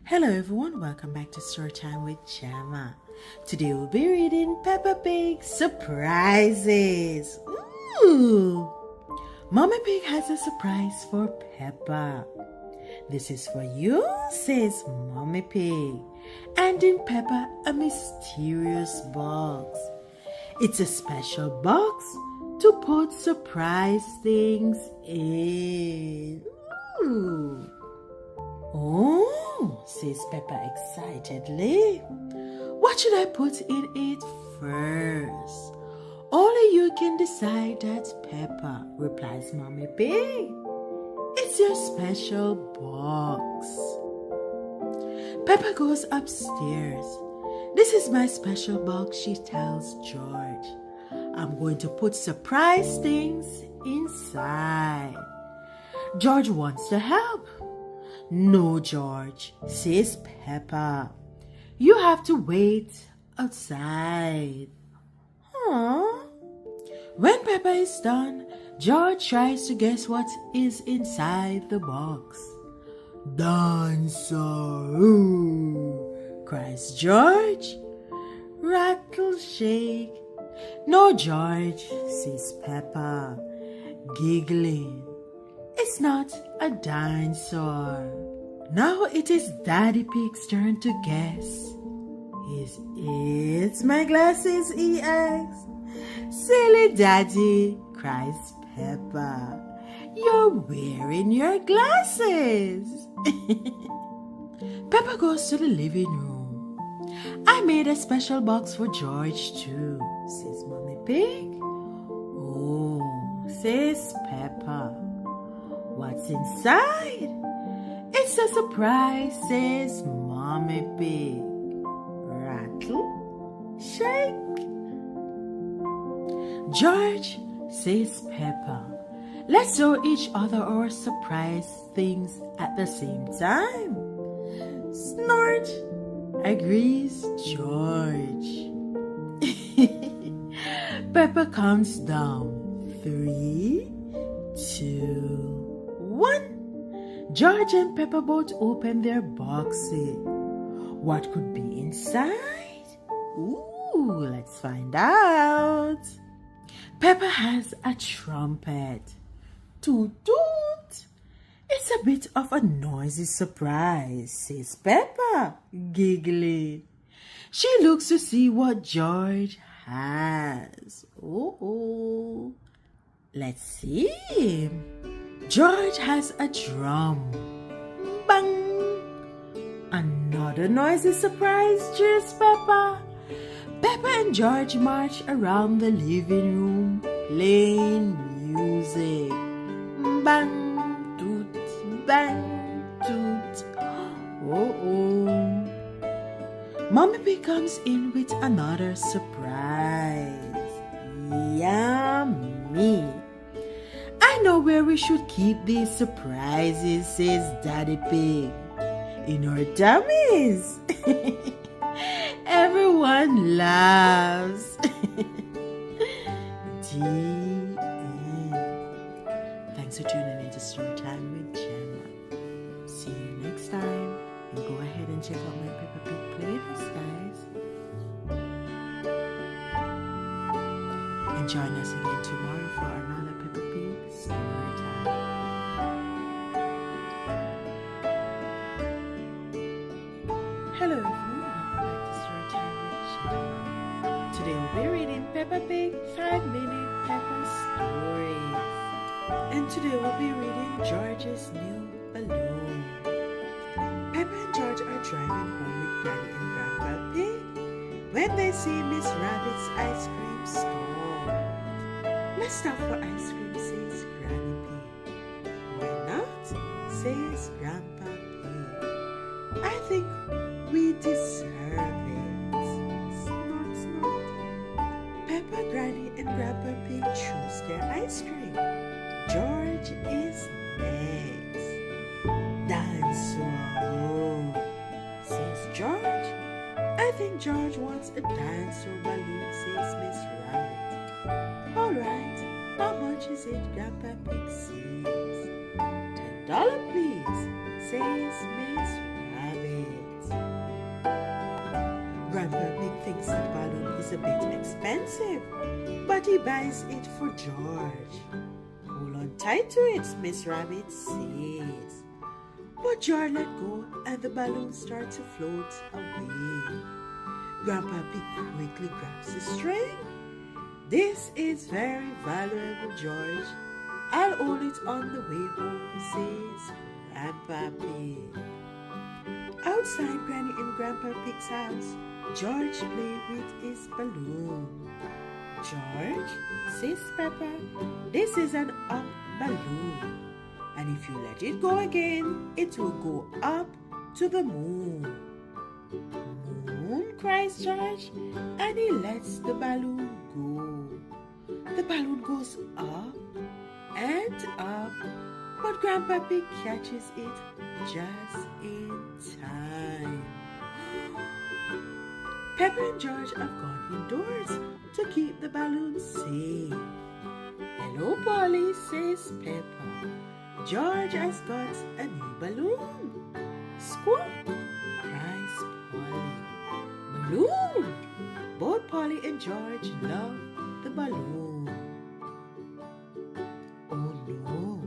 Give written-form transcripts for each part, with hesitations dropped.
Hello everyone, welcome back to Storytime with Jemmaa. Today we'll be reading Peppa Pig Surprises. Ooh! Mommy Pig has a surprise for Peppa. This is for you, says Mommy Pig, handing Peppa a mysterious box. It's a special box to put surprise things in. Ooh! Oh, says Peppa excitedly. What should I put in it first? Only you can decide that, Peppa, replies Mommy Pig. It's your special box. Peppa goes upstairs. This is my special box, she tells George. I'm going to put surprise things inside. George wants to help. No, George, says Peppa. You have to wait outside. Aww. When Peppa is done, George tries to guess what is inside the box. Dancer, ooh, cries George. Rattle, shake. No, George, says Peppa, giggling. It's not a dinosaur. Now it is Daddy Pig's turn to guess. Is it my glasses, he asks. Silly Daddy, cries Peppa. You're wearing your glasses. Peppa goes to the living room. I made a special box for George too, says Mommy Pig. Oh, says Peppa. What's inside? It's a surprise, says Mommy Pig. Rattle, shake. George, says Peppa. Let's show each other our surprise things at the same time. Snort, agrees George. Peppa counts down. 3, 2, 1. George and Peppa both open their boxes. What could be inside? Ooh, let's find out. Peppa has a trumpet. Toot toot. It's a bit of a noisy surprise, says Peppa, giggling. She looks to see what George has. Oh, let's see. George has a drum. Bang! Another noisy surprise, cheers Peppa. Peppa and George march around the living room playing music. Bang, toot, bang, toot. Oh. Mommy Pig comes in with another surprise. Yummy. I know where we should keep these surprises, says Daddy Pig. In our tummies. Everyone laughs. The end. Thanks for tuning in to Storytime with Jemmaa. See you next time. And go ahead and check out my Peppa Pig playlist, guys. And join us again tomorrow for another Peppa Pig story time. Hello everyone, welcome back to Storytime with Jemmaa. Today we'll be reading Peppa Pig 5-minute Peppa stories. And today we'll be reading George's new balloon. Peppa and George are driving home with Granny and Grandpa Pig when they see Miss Rabbit's ice cream store. Let's stop for ice cream, says Granny Pig. Why not? Says Grandpa Pig. I think we deserve it. Snort, snort. Peppa, Granny, and Grandpa Pig choose their ice cream. George is next. Dinosaur, says George. I think George wants a dinosaur balloon, says Miss Rabbit. Alright, how much is it, Grandpa Pig says. $10, please, says Miss Rabbit. expensive, but he buys it for George. Hold on tight to it, Miss Rabbit says. But George let go and the balloon starts to float away. Grandpa Pig quickly grabs the string. This is very valuable, George. I'll hold it on the way home, says Grandpa Pig. Outside Granny and Grandpa Pig's house, George plays with his balloon. George, says Peppa, this is an up balloon. And if you let it go again, it will go up to the moon. Moon, cries George, and he lets the balloon go. The balloon goes up and up, but Grandpa Pig catches it just in time. Peppa and George have gone indoors to keep the balloon safe. Hello, Polly, says Peppa. George has got a new balloon. Squawk, cries Polly. Balloon! Both Polly and George love the balloon. Oh no,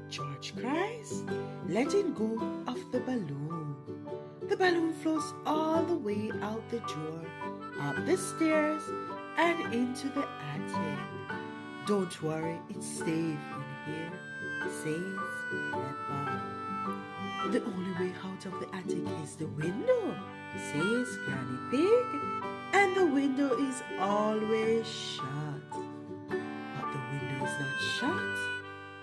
George cries, letting go of the balloon. The balloon floats all the way out the door, up the stairs, and into the attic. Don't worry, it's safe in here, says Peppa. The only way out of the attic is the window, says Granny Pig, and the window is always shut. But the window is not shut.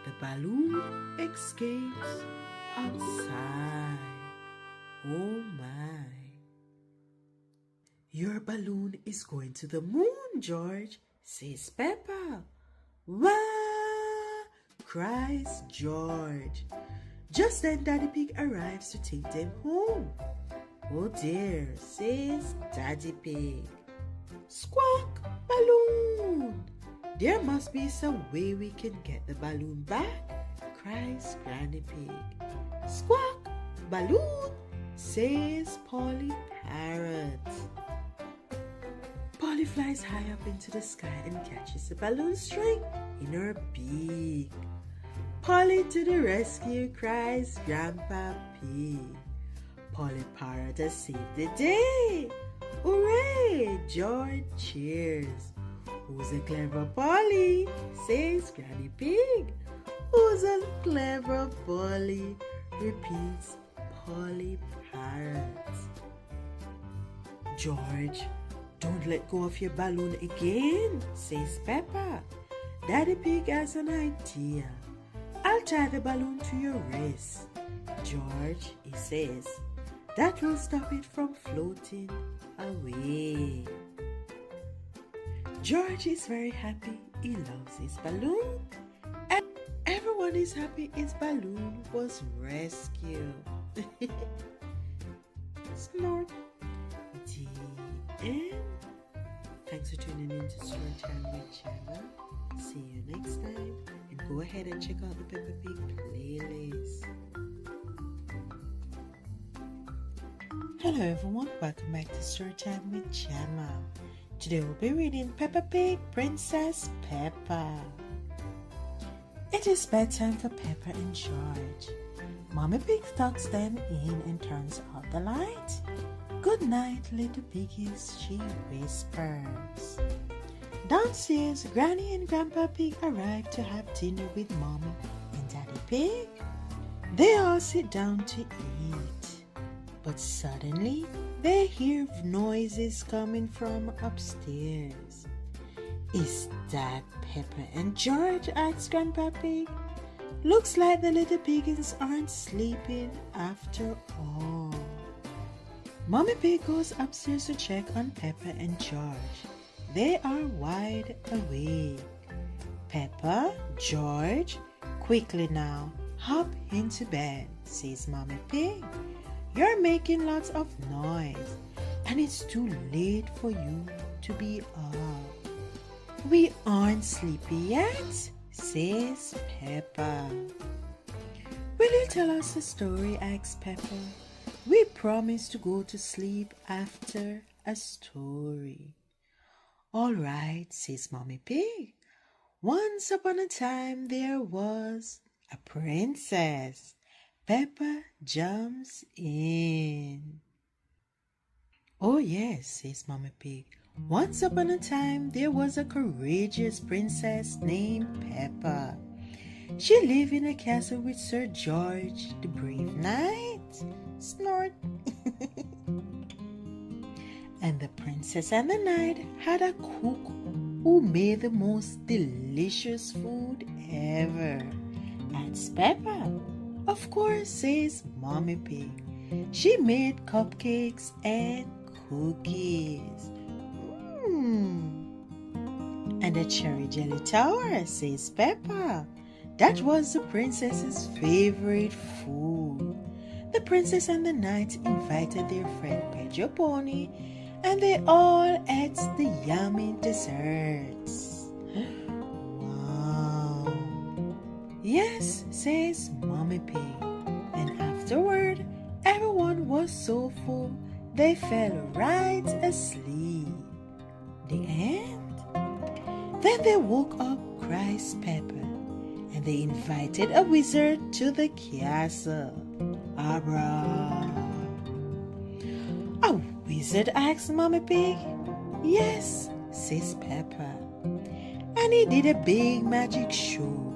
The balloon escapes outside. Oh my. Your balloon is going to the moon, George, says Peppa. Wah! Cries George. Just then Daddy Pig arrives to take them home. Oh dear, says Daddy Pig. Squawk, balloon! There must be some way we can get the balloon back, cries Granny Pig. Squawk, balloon, says Polly Parrot. Polly flies high up into the sky and catches the balloon string in her beak. Polly to the rescue, cries Grandpa Pig. Polly Parrot has saved the day. Hooray! George cheers. Who's a clever Polly? Says Granny Pig. Who's a clever Polly? Repeats Polly Parrot. George, don't let go of your balloon again, says Peppa. Daddy Pig has an idea. I'll tie the balloon to your wrist. George, he says, that will stop it from floating away. George is very happy. He loves his balloon. And everyone is happy his balloon was rescued. Snort. The end. Thanks for tuning in to Storytime with Jemmaa. See you next time. And go ahead and check out the Peppa Pig playlist. Hello everyone, welcome back to Storytime with Jemmaa. Today we'll be reading Peppa Pig, Princess Peppa. It is bedtime for Peppa and George. Mommy Pig tucks them in and turns out the light. Good night, little piggies, she whispers. Downstairs, Granny and Grandpa Pig arrive to have dinner with Mommy and Daddy Pig. They all sit down to eat. But suddenly, they hear noises coming from upstairs. Is that Peppa and George? Asks Grandpa Pig. Looks like the little piggins aren't sleeping after all. Mommy Pig goes upstairs to check on Peppa and George. They are wide awake. Peppa, George, quickly now, hop into bed, says Mommy Pig. You're making lots of noise, and it's too late for you to be up. We aren't sleepy yet, says Peppa. Will you tell us a story, asks Peppa. We promise to go to sleep after a story. All right, says Mommy Pig. Once upon a time there was a princess. Peppa jumps in. Oh yes, says Mommy Pig. Once upon a time there was a courageous princess named Peppa. She lived in a castle with Sir George, the brave knight. Snort. And the princess and the knight had a cook who made the most delicious food ever. That's Peppa. Of course, says Mommy Pig. She made cupcakes and cookies. And a cherry jelly tower, says Peppa. That was the princess's favorite food. The princess and the knight invited their friend Pedro Pony, and they all ate the yummy desserts. Wow. Yes, says Mommy Pig. And afterward, everyone was so full they fell right asleep. The end? Then they woke up, cries Peppa, and they invited a wizard to the castle. Abra. A wizard, asks Mommy Pig. Yes, says Peppa. And he did a big magic show.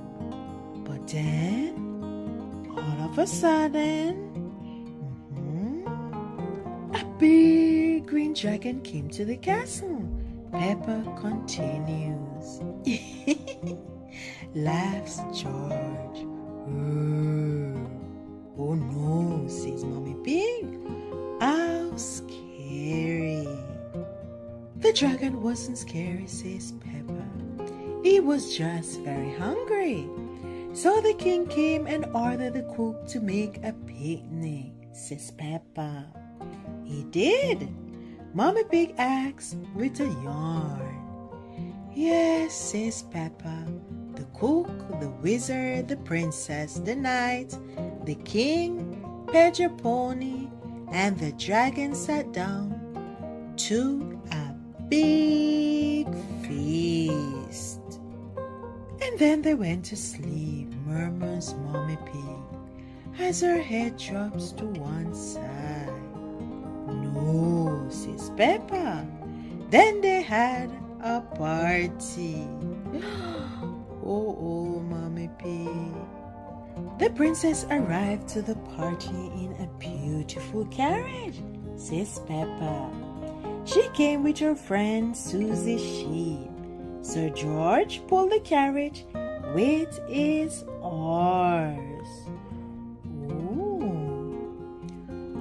But then, all of a sudden, a big green dragon came to the castle. Peppa continues. Laughs George. Oh no, says Mommy Pig. How scary. The dragon wasn't scary, says Peppa. He was just very hungry. So the king came and ordered the cook to make a picnic, says Peppa. He did. Mommy Pig asks with a yawn. Yes, says Peppa. The cook, the wizard, the princess, the knight, the king, Pedro Pony, and the dragon sat down to a big feast. And then they went to sleep, murmurs Mommy Pig, as her head drops to one side. No, says Peppa. Then they had a party. Oh, Mommy Pig. The princess arrived to the party in a beautiful carriage, says Peppa. She came with her friend Susie Sheep. Sir George pulled the carriage with his oars.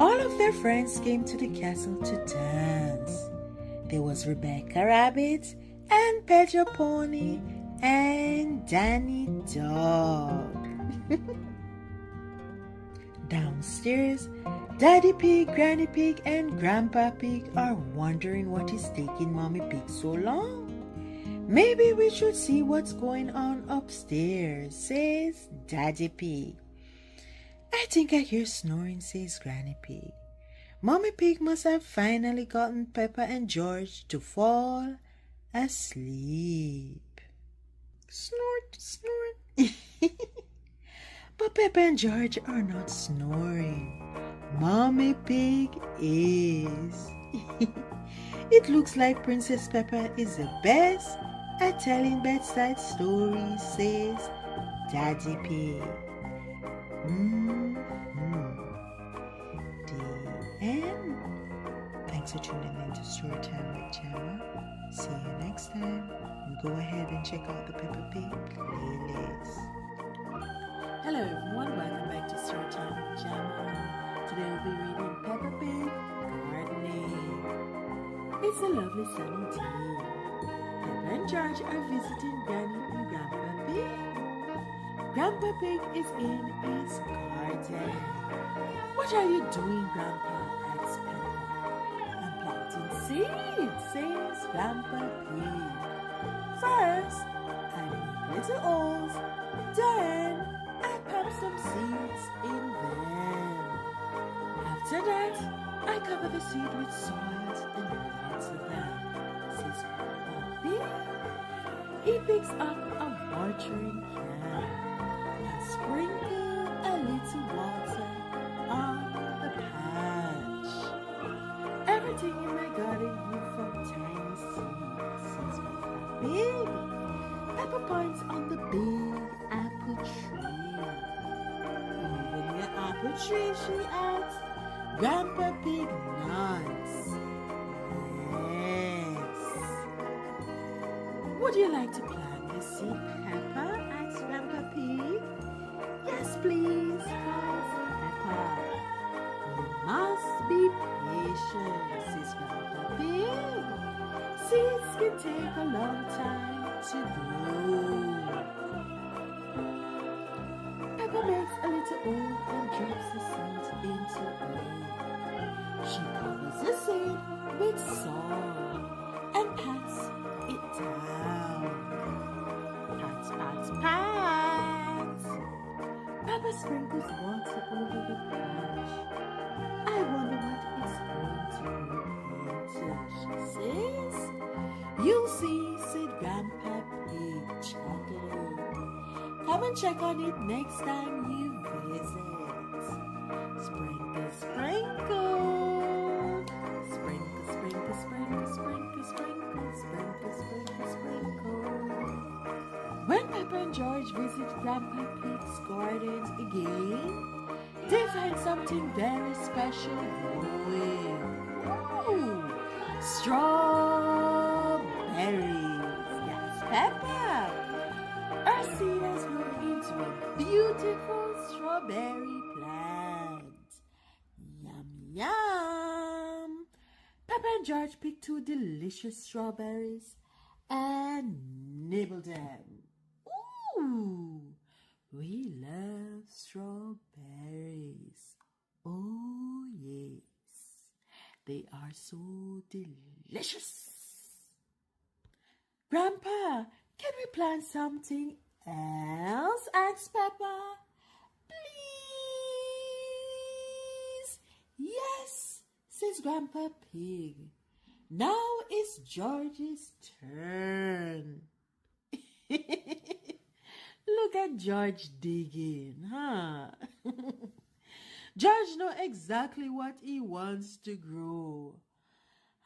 All of their friends came to the castle to dance. There was Rebecca Rabbit and Pedro Pony and Danny Dog. Downstairs, Daddy Pig, Granny Pig, and Grandpa Pig are wondering what is taking Mommy Pig so long. Maybe we should see what's going on upstairs, says Daddy Pig. I think I hear snoring, says Granny Pig. Mommy Pig must have finally gotten Peppa and George to fall asleep. Snort, snort. But Peppa and George are not snoring. Mommy Pig is. It looks like Princess Peppa is the best at telling bedside stories, says Daddy Pig. The end. Thanks for tuning in to Storytime with Jemmaa. See you next time. And go ahead and check out the Peppa Pig playlist. Hello everyone, welcome back to Storytime with Jemmaa. Today we'll be reading Peppa Pig Gardening. It's a lovely sunny day. Peppa and George are visiting Granny and Grandpa Pig. Grandpa Pig is in his garden. What are you doing, Grandpa? Asks Peppa. I'm planting seeds, says Grandpa Pig. First, I make little holes, then I pop some seeds in them. After that, I cover the seed with soil and water them, says Grandpa. Pig? He picks up a watering can and sprinkles a little water on the patch. Everything in my garden grew from tiny seeds, says Grandpa Pig. Peppa points on the big apple tree. Even your apple tree, she adds. Grandpa Pig nods. Yes. Would you like to plant the seed, Peppa? Asks Grandpa Pig. Yes, please, calls Peppa. You must be patient, says Grandpa Pig. Seeds can take a long time to grow. Peppa makes a little hole and drops the seed into it. She covers the seed with soil and pats it down. Pat, pat, pat. Peppa sprinkles water over the patch. I wonder what it's going to grow into, she says. You'll see, said Grandpa Pig, chuckling. Come and check on it next time you visit. Sprinkle, sprinkle. Sprinkle, sprinkle, sprinkle, sprinkle, sprinkle, sprinkle, sprinkle, sprinkle. When Peppa and George visit Grandpa Pig's garden again, they find something very special growing. Ooh, strawberries. Yes, Peppa. Our seed has grown into a beautiful strawberry plant. Yum, yum. Peppa and George picked 2 delicious strawberries and nibbled them. Ooh, we love strawberries. Oh, yes. They are so delicious. Grandpa, can we plant something else? Asked Peppa. Please. Yes, says Grandpa Pig. Now it's George's turn. Look at George digging, huh? George knows exactly what he wants to grow.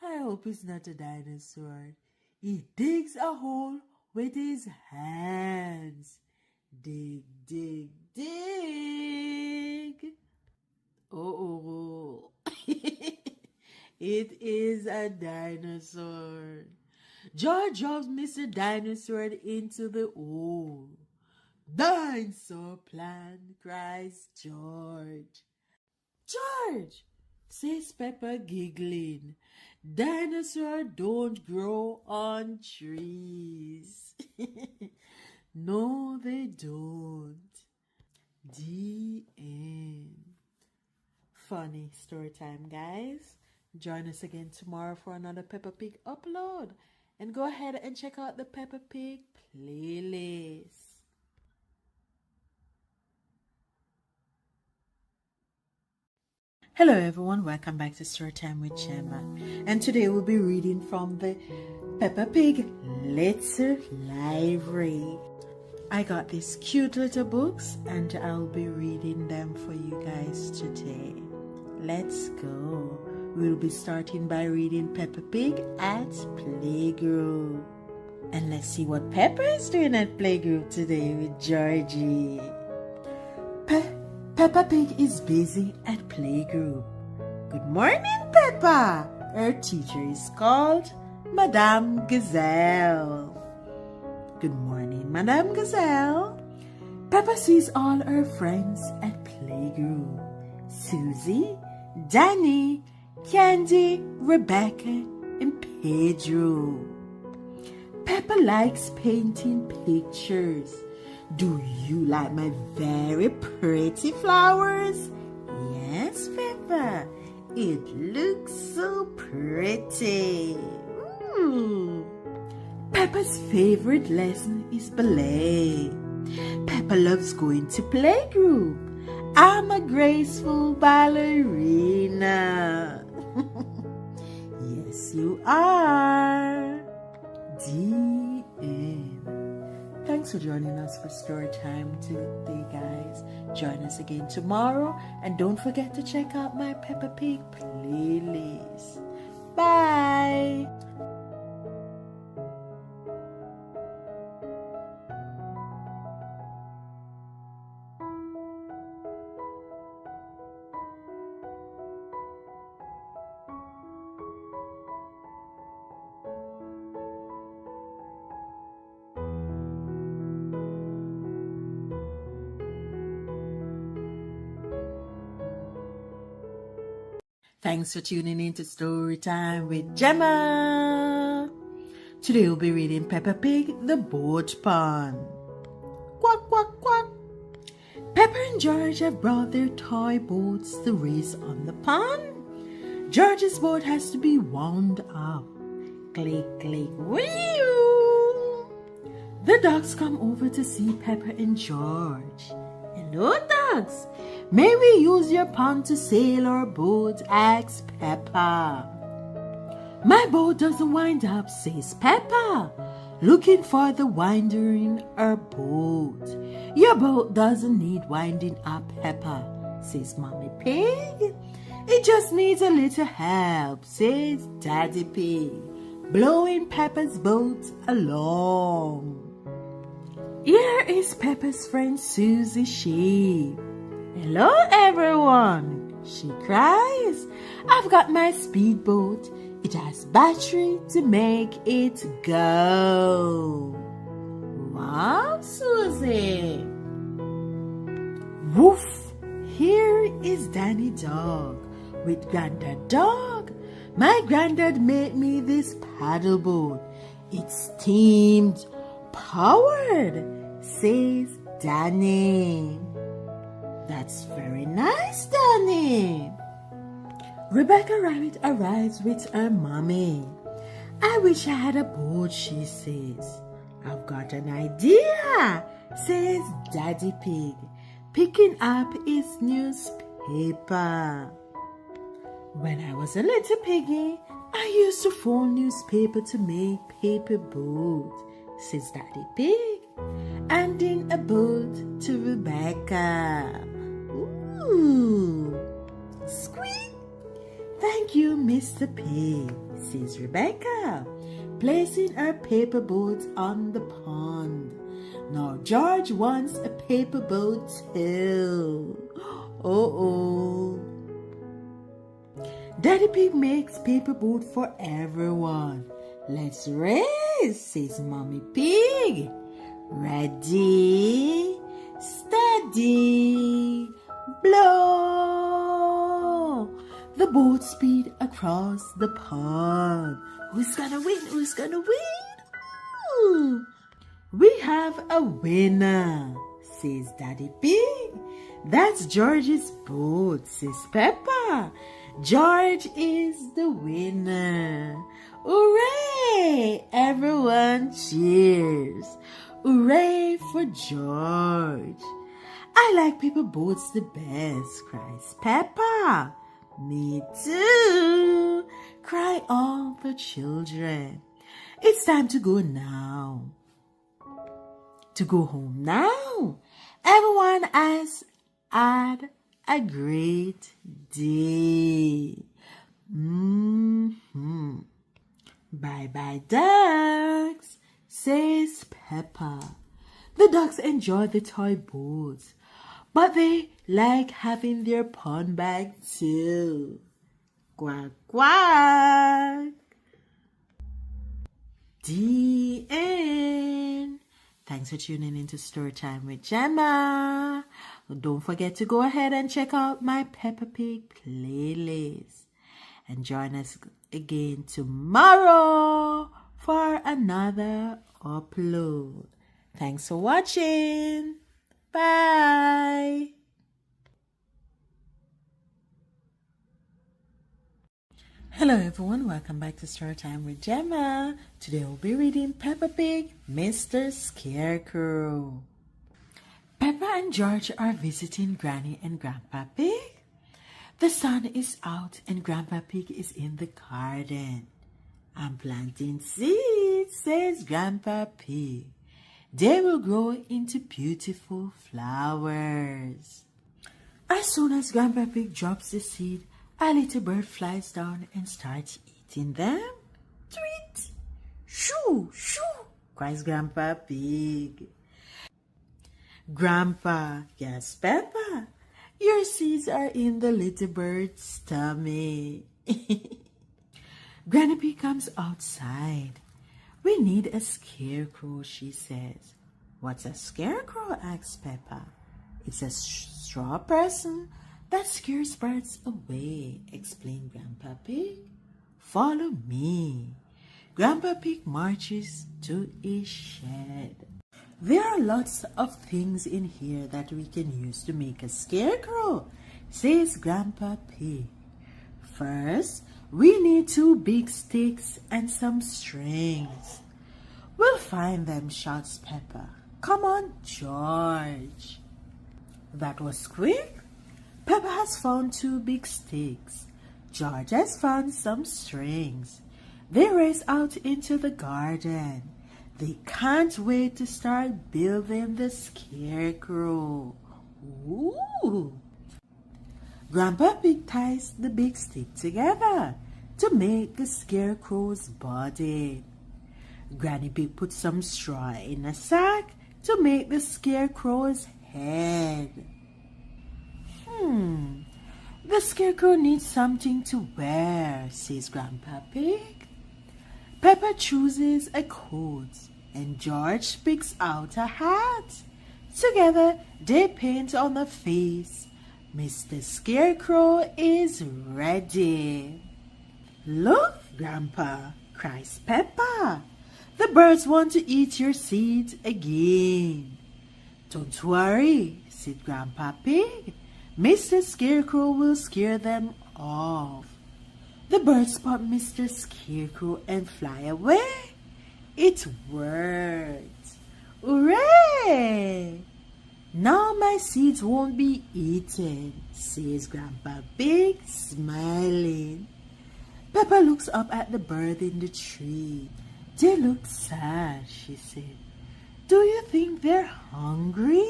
I hope it's not a dinosaur. He digs a hole with his hands. Dig, dig, dig. Oh, it is a dinosaur. George drops Mr. Dinosaur into the hole. Dinosaur plant, cries George. George, says Peppa, giggling. Dinosaurs don't grow on trees. No, they don't. The end. Funny story time, guys. Join us again tomorrow for another Peppa Pig upload. And go ahead and check out the Peppa Pig playlist. Hello everyone, welcome back to Storytime with Jemmaa. And today we'll be reading from the Peppa Pig Little Library. I got these cute little books and I'll be reading them for you guys today. Let's go. We'll be starting by reading Peppa Pig at Playgroup. And let's see what Peppa is doing at Playgroup today with Georgie. Peppa Pig is busy at Playgroup. Good morning, Peppa. Her teacher is called Madame Gazelle. Good morning, Madame Gazelle. Peppa sees all her friends at Playgroup. Susie, Danny, Candy, Rebecca, and Pedro. Peppa likes painting pictures. Do you like my very pretty flowers? Yes, Peppa. It looks so pretty. Peppa's favorite lesson is ballet. Peppa loves going to playgroup. I'm a graceful ballerina. Yes, you are. The end. Thanks for joining us for story time today, guys. Join us again tomorrow, and don't forget to check out my Peppa Pig playlist. Bye. Thanks for tuning in to Storytime with Jemmaa. Today we'll be reading Peppa Pig, the Boat Pond. Quack, quack, quack. Peppa and George have brought their toy boats to race on the pond. George's boat has to be wound up. Click, click, wheel. The dogs come over to see Peppa and George. Hello, dogs. May we use your pond to sail our boat? Asks Peppa. My boat doesn't wind up, says Peppa, looking for the winder in her boat. Your boat doesn't need winding up, Peppa, says Mommy Pig. It just needs a little help, says Daddy Pig, blowing Peppa's boat along. Here is Peppa's friend Susie Sheep. Hello, everyone, she cries. I've got my speedboat. It has battery to make it go. Wow, Susie. Woof! Here is Danny Dog with Grandad Dog. My granddad made me this paddle boat. It's steam powered, says Danny. That's very nice, Danny. Rebecca Rabbit arrives with her mommy. I wish I had a boat, she says. I've got an idea, says Daddy Pig, picking up his newspaper. When I was a little piggy, I used to fold newspaper to make paper boat, says Daddy Pig, handing a boat to Rebecca. Ooh, squeak! Thank you, Mr. Pig, says Rebecca, placing her paper boat on the pond. Now George wants a paper boat too. Uh-oh. Daddy Pig makes paper boat for everyone. Let's race, says Mommy Pig. Ready, steady, blow. The boat speed across the pond. Who's gonna win? Who's gonna win? Ooh. We have a winner, says Daddy Pig. That's George's boat, says Peppa. George is the winner. Hooray! Everyone cheers. Hooray for George. I like paper boats the best, cries Peppa. Me too, cry all the children. It's time to go now. To go home now. Everyone has had a great day. Bye-bye, ducks, says Peppa. The ducks enjoy the toy boats, but they like having their pond bag too. Quack, quack. The end. Thanks for tuning in to Storytime with Jemmaa. Don't forget to go ahead and check out my Peppa Pig playlist. And join us again tomorrow for another upload. Thanks for watching. Bye. Hello everyone, welcome back to Storytime with Jemmaa. Today we'll be reading Peppa Pig, Mr. Scarecrow. Peppa and George are visiting Granny and Grandpa Pig. The sun is out and Grandpa Pig is in the garden. I'm planting seeds, says Grandpa Pig. They will grow into beautiful flowers. As soon as Grandpa Pig drops the seed, a little bird flies down and starts eating them. Tweet! Shoo! Shoo! Cries Grandpa Pig. Grandpa, yes, Peppa, your seeds are in the little bird's tummy. Granny Pig comes outside. We need a scarecrow, she says. What's a scarecrow? Asks Peppa. It's a straw person that scares birds away, explained Grandpa Pig. Follow me. Grandpa Pig marches to his shed. There are lots of things in here that we can use to make a scarecrow, says Grandpa Pig. First, we need 2 big sticks and some strings. We'll find them, shouts Peppa. Come on, George. That was quick. Peppa has found 2 big sticks. George has found some strings. They race out into the garden. They can't wait to start building the scarecrow. Ooh! Grandpa Pig ties the big stick together to make the scarecrow's body. Granny Pig puts some straw in a sack to make the scarecrow's head. The scarecrow needs something to wear, says Grandpa Pig. Peppa chooses a coat and George picks out a hat. Together they paint on the face. Mr. Scarecrow is ready. Look, Grandpa, cries Peppa. The birds want to eat your seeds again. Don't worry, said Grandpa Pig. Mr. Scarecrow will scare them off. The birds spot Mr. Scarecrow and fly away. It worked. Hooray! Now my seeds won't be eaten, says Grandpa Pig, smiling. Peppa looks up at the bird in the tree. They look sad, she said. Do you think they're hungry?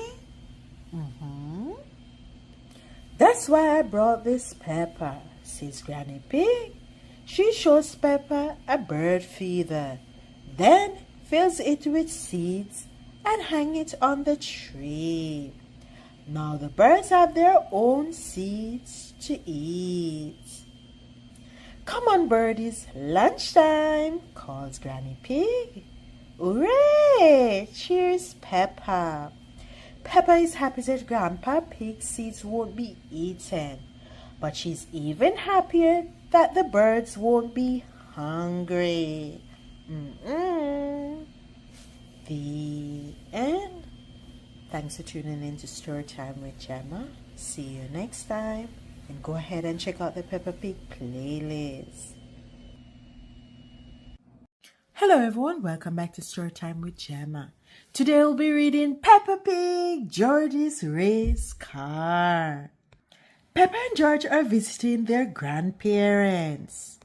That's why I brought this Peppa, says Granny Pig. She shows Peppa a bird feeder, then fills it with seeds and hang it on the tree. Now the birds have their own seeds to eat. Come on, birdies, lunchtime, calls Granny Pig. Hooray! Cheers, Peppa. Peppa is happy that Grandpa Pig's seeds won't be eaten, but she's even happier that the birds won't be hungry. The end. Thanks for tuning in to Storytime with Jemmaa. See you next time. And go ahead and check out the Peppa Pig playlist. Hello everyone, welcome back to Storytime with Jemmaa. Today we'll be reading Peppa Pig, George's Race Car. Peppa and George are visiting their grandparents.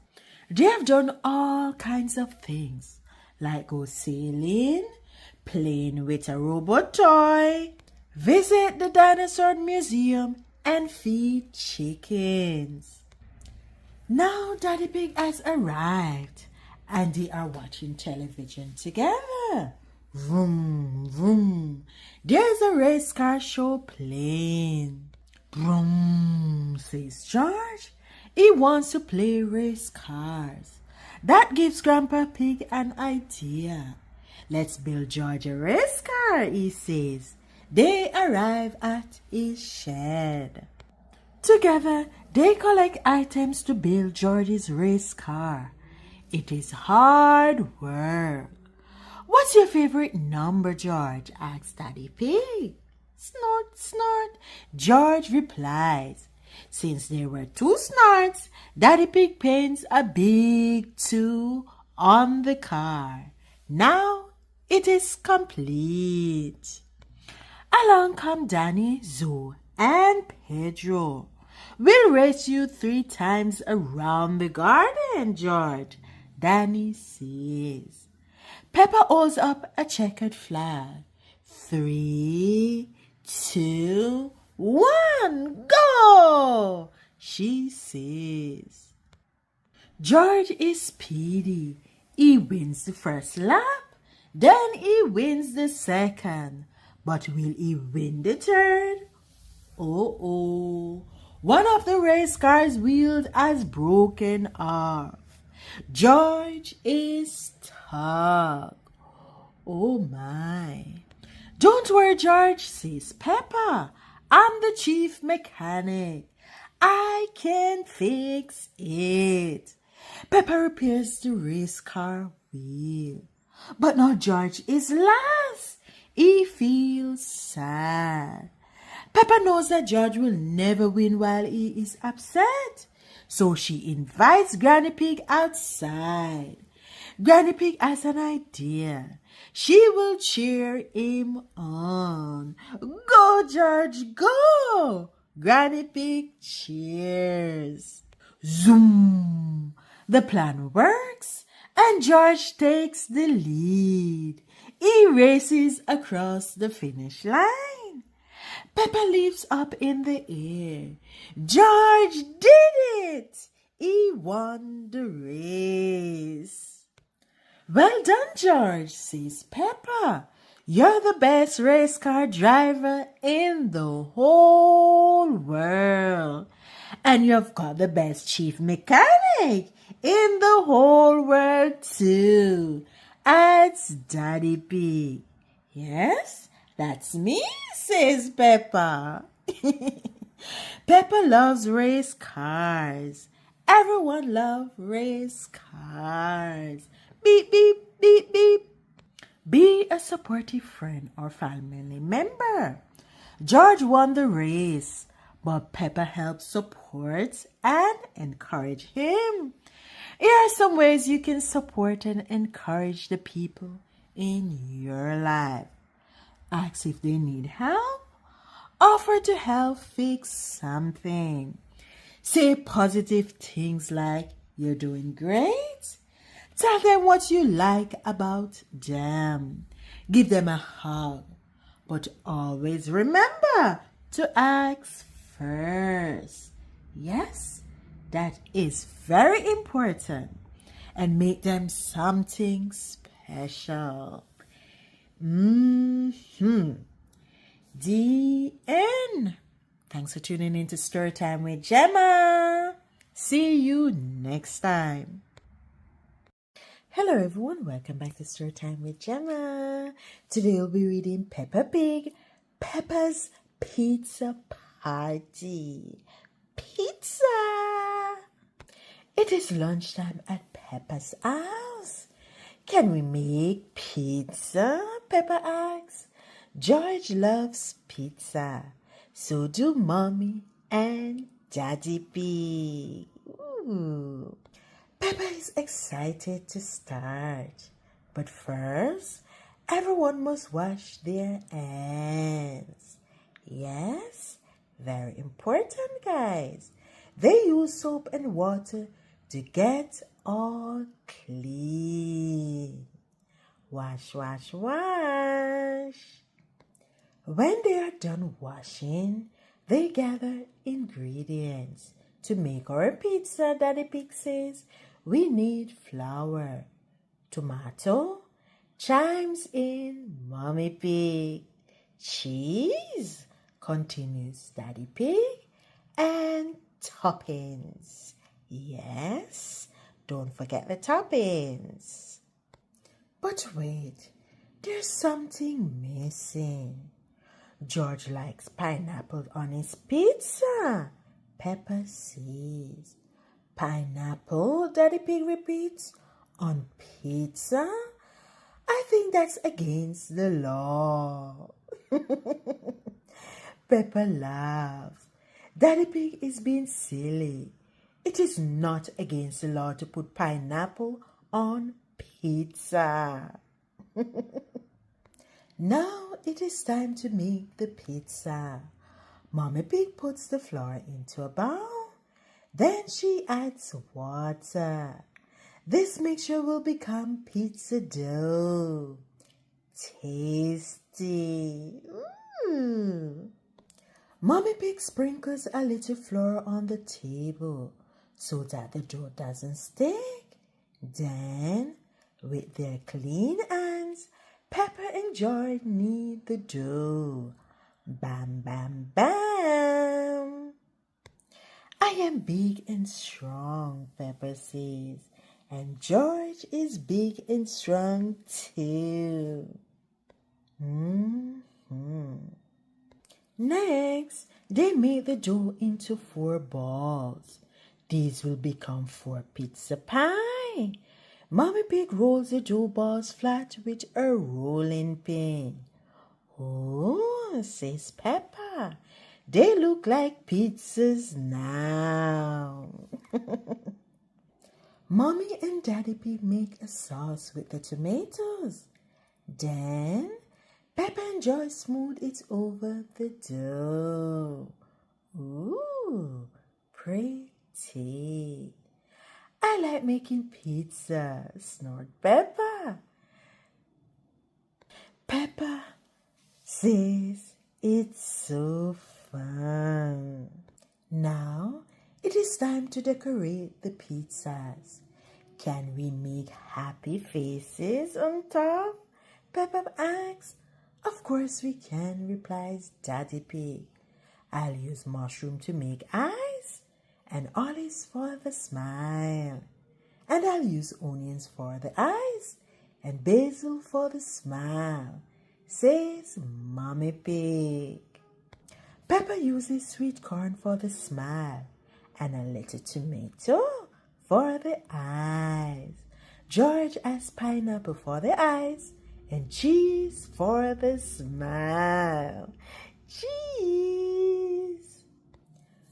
They have done all kinds of things, like go sailing, playing with a robot toy, visit the dinosaur museum, and feed chickens. Now Daddy Pig has arrived and they are watching television together. Vroom, vroom. There's a race car show playing. Vroom, says George. He wants to play race cars. That gives Grandpa Pig an idea. Let's build George a race car, he says. They arrive at his shed. Together, they collect items to build George's race car. It is hard work. What's your favorite number, George? Asks Daddy Pig. Snort, snort. George replies. Since there were 2 snorts, Daddy Pig paints a big 2 on the car. Now it is complete. Along come Danny, Zoe, and Pedro. We'll race you 3 times around the garden, George, Danny says. Peppa holds up a checkered flag. 3, 2, 1, go! She says. George is speedy. He wins the first lap. Then he wins the second. But will he win the third? Oh. One of the race car's wheels has broken off. George is stuck. Oh my. Don't worry, George, says Peppa. I'm the chief mechanic. I can fix it. Peppa repairs the race car wheel. But now George is last. He feels sad. Peppa knows that George will never win while he is upset. So she invites Granny Pig outside. Granny Pig has an idea. She will cheer him on. Go, George, go! Granny Pig cheers. Zoom! The plan works and George takes the lead. He races across the finish line. Peppa leaps up in the air. George did it! He won the race. Well done, George, says Peppa. You're the best race car driver in the whole world. And you've got the best chief mechanic in the whole world too. That's Daddy Pig. Yes, that's me, says Peppa. Peppa loves race cars. Everyone loves race cars. Beep, beep, beep, beep. Be a supportive friend or family member. George won the race, but Peppa helped support and encourage him. Here are some ways you can support and encourage the people in your life. Ask if they need help. Offer to help fix something. Say positive things like, you're doing great. Tell them what you like about them. Give them a hug. But always remember to ask first. Yes, that is very important. And make them something special. The end. Thanks for tuning in to Storytime with Jemmaa. See you next time. Hello everyone, welcome back to Storytime with Jemmaa. Today we'll be reading Peppa Pig, Peppa's Pizza Party. Pizza! It is lunchtime at Peppa's house. Can we make pizza? Peppa asks. George loves pizza. So do Mommy and Daddy Pig. Ooh. Peppa is excited to start. But first, everyone must wash their hands. Yes, very important, guys. They use soap and water to get all clean. Wash, wash, wash. When they are done washing, they gather ingredients. To make our pizza, Daddy Pig says, we need flour, tomato, chimes in Mommy Pig, cheese, continues Daddy Pig, and toppings. Yes, don't forget the toppings. But wait, there's something missing. George likes pineapple on his pizza. Peppa says. Pineapple, Daddy Pig repeats. On pizza? I think that's against the law. Peppa laughs. Daddy Pig is being silly. It is not against the law to put pineapple on pizza. Now it is time to make the pizza. Mommy Pig puts the flour into a bowl. Then she adds water. This mixture will become pizza dough. Tasty. Ooh. Mommy Pig sprinkles a little flour on the table so that the dough doesn't stick. Then, with their clean hands, Peppa and George knead the dough. Bam, bam, bam. I am big and strong, Peppa says, and George is big and strong too. Next, they make the dough into 4 balls. These will become 4 pizza pie. Mommy Pig rolls the dough balls flat with a rolling pin. Oh, says Peppa, they look like pizzas now. Mommy and Daddy Pig make a sauce with the tomatoes. Then Peppa and George smooth it over the dough. Ooh, pretty. I like making pizza, snored Peppa. Peppa says it's so fun. Now it is time to decorate the pizzas. Can we make happy faces on top? Peppa asks. Of course we can, replies Daddy Pig. I'll use mushroom to make eyes and olives for the smile. And I'll use onions for the eyes and basil for the smile, says Mommy Pig. Peppa uses sweet corn for the smile and a little tomato for the eyes. George has pineapple for the eyes and cheese for the smile. Cheese!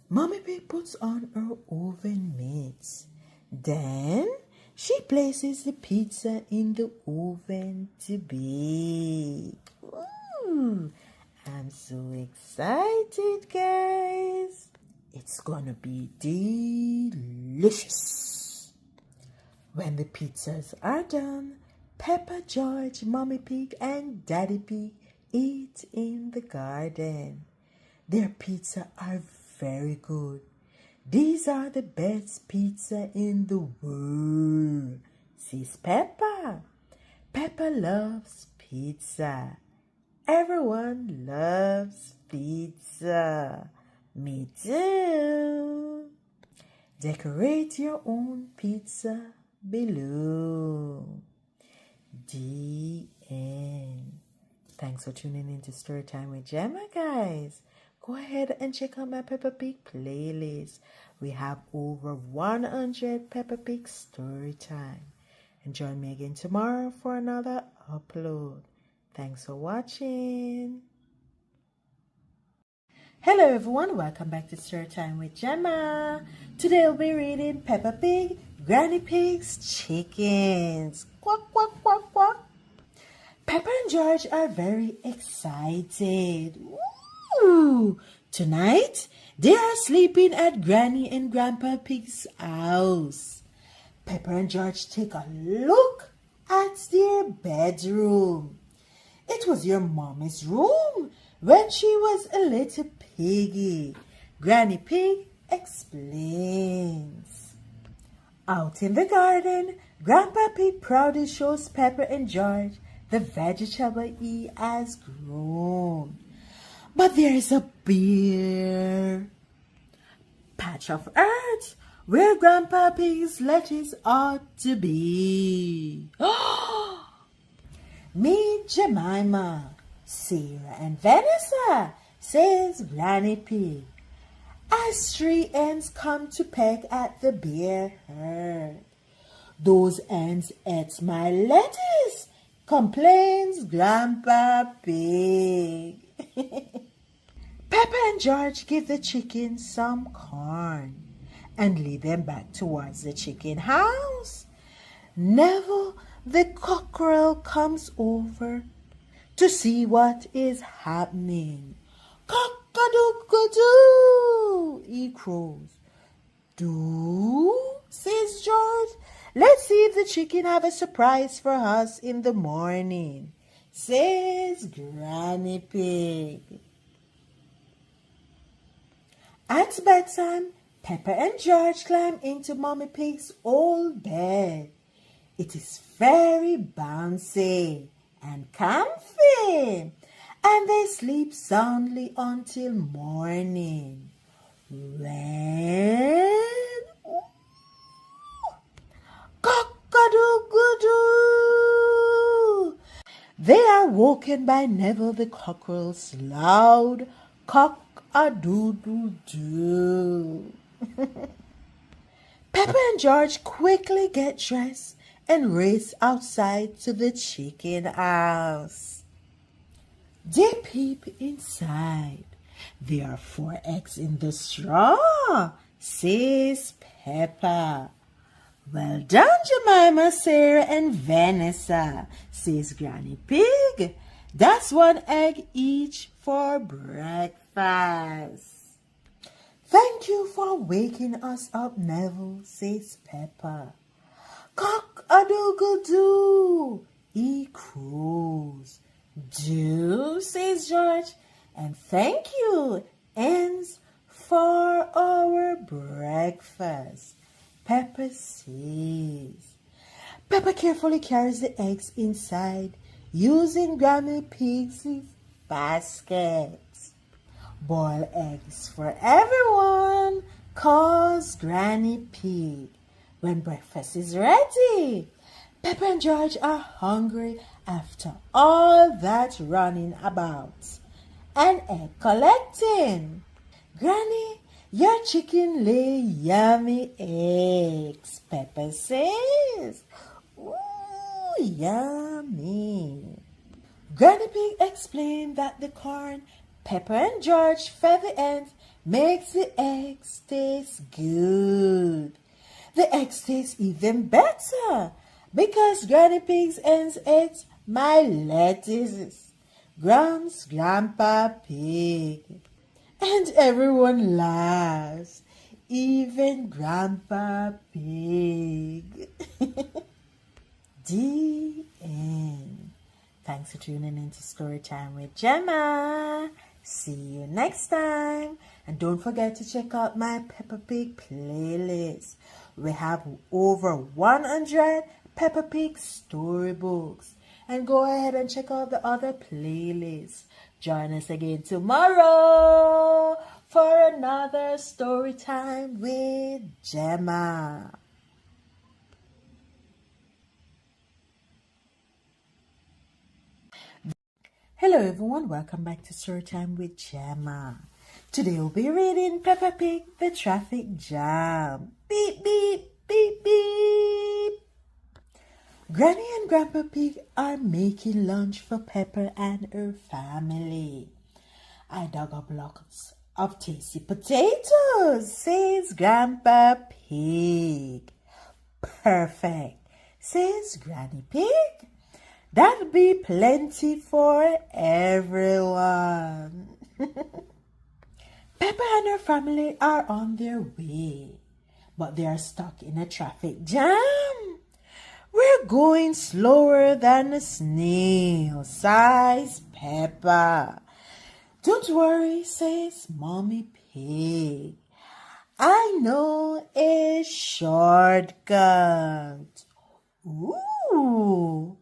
Mommy Pig puts on her oven mitts. Then she places the pizza in the oven to bake. Ooh, I'm so excited, guys. It's gonna be delicious. When the pizzas are done, Peppa, George, Mommy Pig, and Daddy Pig eat in the garden. Their pizza are very good. These are the best pizza in the world, says Peppa. Peppa loves pizza. Everyone loves pizza. Me too. Decorate your own pizza below. The end. Thanks for tuning in to Storytime with Jemmaa, guys. Go ahead and check out my Peppa Pig playlist. We have over 100 Peppa Pig Storytime. And join me again tomorrow for another upload. Thanks for watching. Hello everyone, welcome back to Storytime with Jemmaa. Today I'll be reading Peppa Pig, Granny Pig's Chickens. Quack, quack, quack, quack. Peppa and George are very excited. Ooh! Tonight, they are sleeping at Granny and Grandpa Pig's house. Peppa and George take a look at their bedroom. It was your mommy's room when she was a little piggy. Granny Pig explains. Out in the garden, Grandpa Pig proudly shows Peppa and George the vegetable he has grown. But there is a bare patch of earth where Grandpa Pig's lettuce ought to be. Meet Jemima, Sarah, and Vanessa, says Granny Pig, as 3 ants come to peck at the bare earth. Those ants ate my lettuce, complains Grandpa Pig. Peppa and George give the chickens some corn and lead them back towards the chicken house. Neville the cockerel comes over to see what is happening. Cock-a-doodle-doo, he crows. Do, says George, Let's see if the chicken have a surprise for us in the morning, says Granny Pig. At bedtime, Peppa and George climb into Mommy Pig's old bed. It is very bouncy and comfy, and they sleep soundly until morning. When cock-a-doodle-doo, they are woken by Neville the cockerel's loud cock-a-doodle-doo. Peppa and George quickly get dressed and race outside to the chicken house. They peep inside. There are 4 eggs in the straw, says Peppa. Well done, Jemima, Sarah, and Vanessa, says Granny Pig. That's 1 egg each for breakfast. Thank you for waking us up, Neville, says Peppa. Cock-a-doodle-doo, he crows. Do, says George, and thank you, ends, for our breakfast, Peppa says. Peppa carefully carries the eggs inside using Granny Pig's basket. Boil eggs for everyone, calls Granny Pig. When breakfast is ready, Peppa and George are hungry after all that running about and egg collecting. Granny, your chicken lay yummy eggs, Peppa says. Ooh, yummy. Granny Pig explained that the corn Peppa and George fed the ants makes the eggs taste good. The eggs taste even better because Granny Pig's ants ate my lettuce, Grand's Grandpa Pig. And everyone laughs, even Grandpa Pig. The end. Thanks for tuning in to Storytime with Jemmaa. See you next time. And don't forget to check out my Peppa Pig playlist. We have over 100 Peppa Pig storybooks. And go ahead and check out the other playlists. Join us again tomorrow for another Storytime with Jemmaa. Hello everyone, welcome back to Storytime with Jemmaa. Today we'll be reading Peppa Pig, The Traffic Jam. Beep, beep, beep, beep. Granny and Grandpa Pig are making lunch for Peppa and her family. I dug up lots of tasty potatoes, says Grandpa Pig. Perfect, says Granny Pig. That'll be plenty for everyone. Peppa and her family are on their way, but they are stuck in a traffic jam. We're going slower than a snail, sighs Peppa. Don't worry, says Mommy Pig. I know a shortcut. Ooh.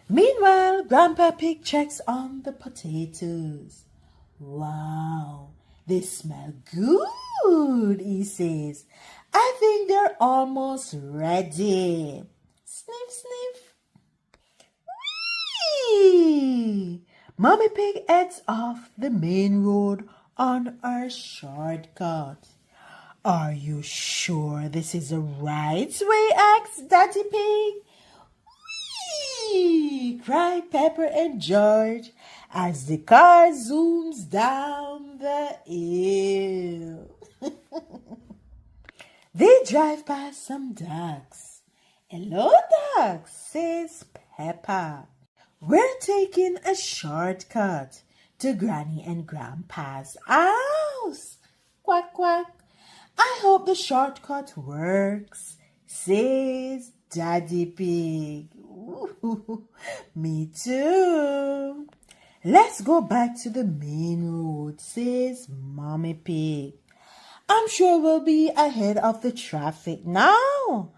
Meanwhile, Grandpa Pig checks on the potatoes. Wow, they smell good, he says. I think they're almost ready. Sniff, sniff. Whee! Mommy Pig heads off the main road on her shortcut. Are you sure this is the right way, asks Daddy Pig. Whee! Cry Peppa and George as the car zooms down the hill. They drive past some ducks. Hello, ducks, says Peppa. We're taking a shortcut to Granny and Grandpa's house. Quack, quack. I hope the shortcut works, says Daddy Pig. Ooh, me too. Let's go back to the main road, says Mommy Pig. I'm sure we'll be ahead of the traffic now.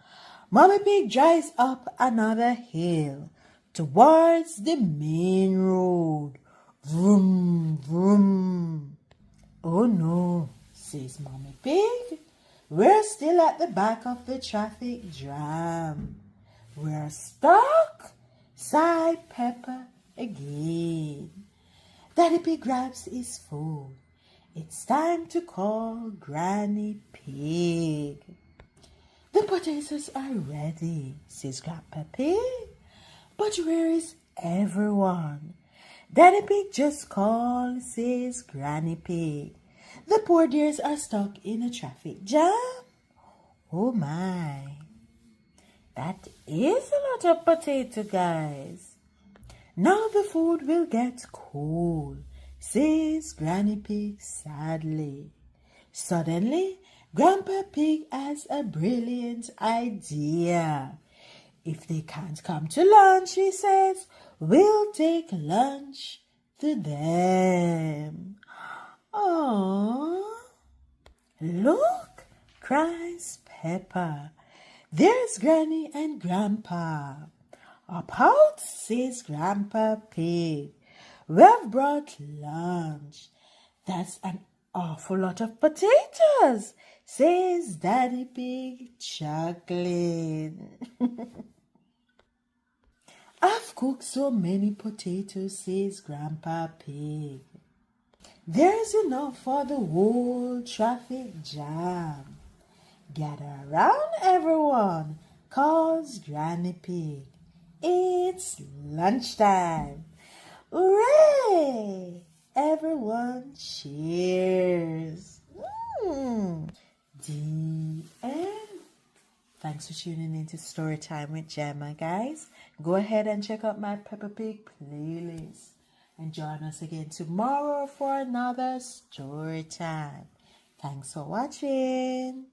Mommy Pig drives up another hill towards the main road. Vroom, vroom. Oh no, says Mommy Pig. We're still at the back of the traffic jam. We're stuck, sighed Peppa again. Daddy Pig grabs his phone. It's time to call Granny Pig. The potatoes are ready, says Grandpa Pig. But where is everyone? Daddy Pig just called, says Granny Pig. The poor dears are stuck in a traffic jam. Oh my. That is a lot of potato, guys. Now the food will get cold, says Granny Pig sadly. Suddenly, Grandpa Pig has a brilliant idea. If they can't come to lunch, he says, we'll take lunch to them. Aww. Look, cries Peppa. There's Granny and Grandpa. Up out, says Grandpa Pig. We've brought lunch. That's an awful lot of potatoes, says Daddy Pig, chuckling. I've cooked so many potatoes, says Grandpa Pig. There's enough for the whole traffic jam. Gather around, everyone, calls Granny Pig. It's lunchtime. Hooray! Everyone cheers. The end. Thanks for tuning in to Storytime with Jemmaa, guys. Go ahead and check out my Peppa Pig playlist. And join us again tomorrow for another story time. Thanks for watching.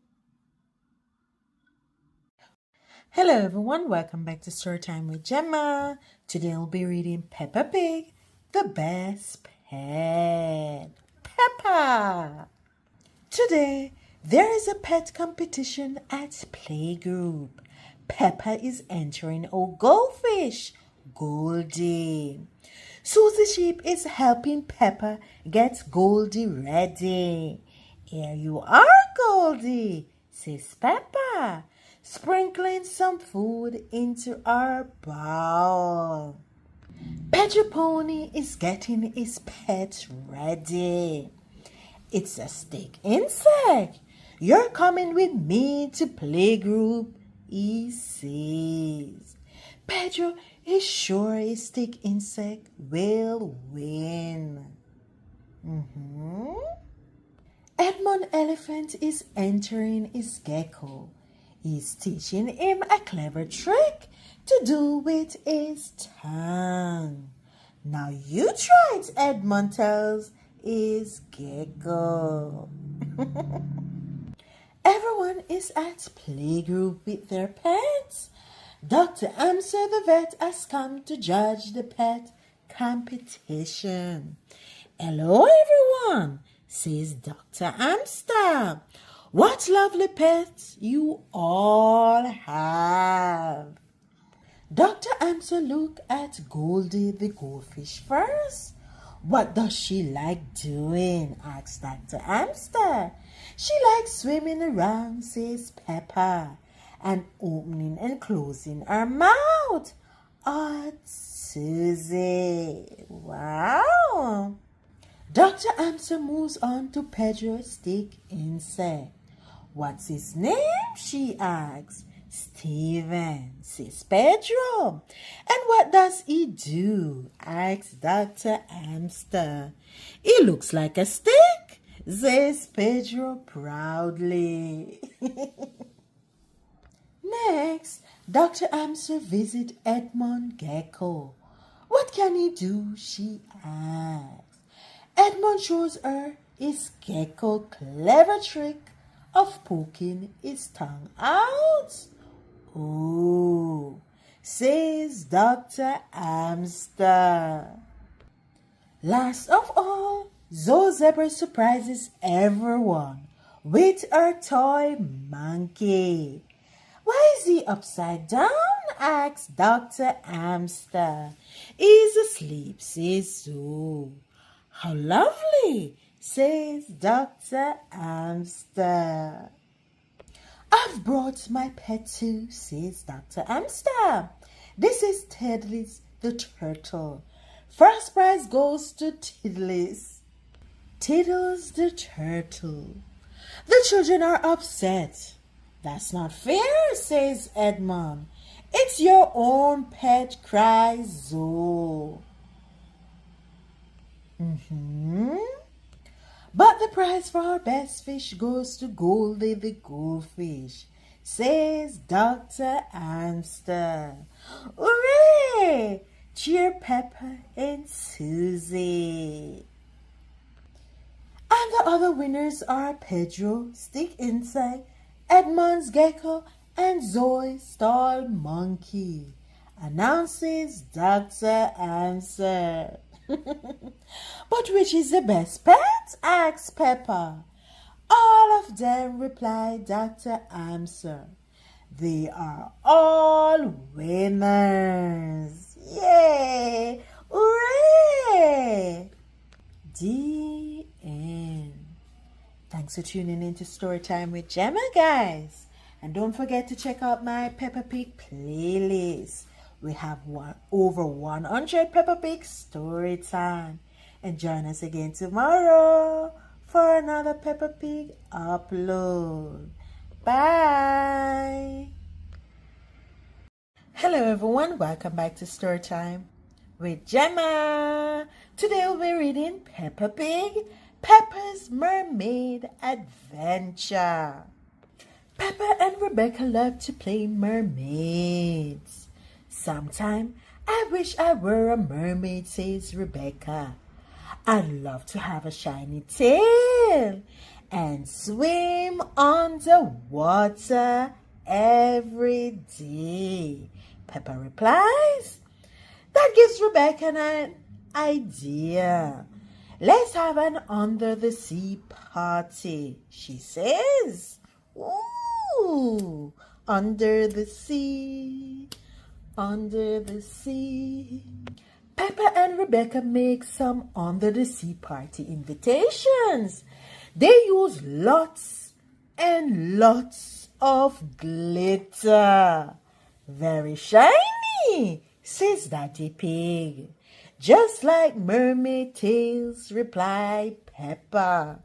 Hello everyone, welcome back to Storytime with Jemmaa. Today I'll be reading Peppa Pig, the best pet. Peppa! Today there is a pet competition at playgroup. Peppa is entering a goldfish, Goldie. Susie Sheep is helping Peppa get Goldie ready. Here you are, Goldie, says Peppa, sprinkling some food into her bowl. Pedro Pony is getting his pet ready. It's a stick insect. You're coming with me to playgroup, he says. Pedro is sure his stick insect will win. Edmund Elephant is entering his gecko. He's teaching him a clever trick to do with his tongue. Now you try it, Edmund tells his gecko. Everyone is at playgroup with their pets. Dr. Amster the vet has come to judge the pet competition. Hello everyone, says Dr. Amster. What lovely pets you all have. Dr. Amster looked at Goldie the goldfish first. What does she like doing? Asked Dr. Amster. She likes swimming around, says Peppa, and opening and closing her mouth. Oh, Susie. Wow. Dr. Amster moves on to Pedro's stick insect. What's his name? She asks. Steven, says Pedro. And what does he do? Asks Dr. Amster. He looks like a stick, says Pedro proudly. Next, Dr. Amster visits Edmund Gecko. What can he do? She asks. Edmund shows her his gecko clever trick of poking his tongue out. Oh. says Dr. Hamster. Last of all, Zoe Zebra surprises everyone with her toy monkey. Why is he upside down? Asks Dr. Hamster. He's asleep, says Zoe. How lovely, says Dr. Hamster. I've brought my pet too, says Dr. Hamster. This is Tiddles the turtle. First prize goes to Tiddles. Tiddles the turtle. The children are upset. That's not fair, says Edmund. It's your own pet, cries Zoe. But the prize for our best fish goes to Goldie the goldfish, says Dr. Hamster. Hooray! Cheer Peppa and Susie. And the other winners are Pedro, Stick Inside, Edmund's gecko, and Zoe's stall monkey, announces Dr. Hamster. But which is the best pet? Asks Peppa. All of them, replied Dr. Hamster. They are all winners. Yay! Hooray! The end. Thanks for tuning in to Storytime with Jemmaa, guys. And don't forget to check out my Peppa Pig playlist. We have over 100 Peppa Pig story time. And join us again tomorrow for another Peppa Pig upload. Bye. Hello everyone, welcome back to Storytime with Jemmaa. Today we'll be reading Peppa Pig, Peppa's Mermaid Adventure. Peppa and Rebecca love to play mermaids. Sometime I wish I were a mermaid, says Rebecca. I'd love to have a shiny tail and swim underwater every day. Peppa replies. That gives Rebecca an idea. Let's have an under-the-sea party, she says. Ooh, under the sea, under the sea. Peppa and Rebecca make some under-the-sea party invitations. They use lots and lots of glitter. Very shiny, says Daddy Pig. Just like mermaid tails, replied Peppa.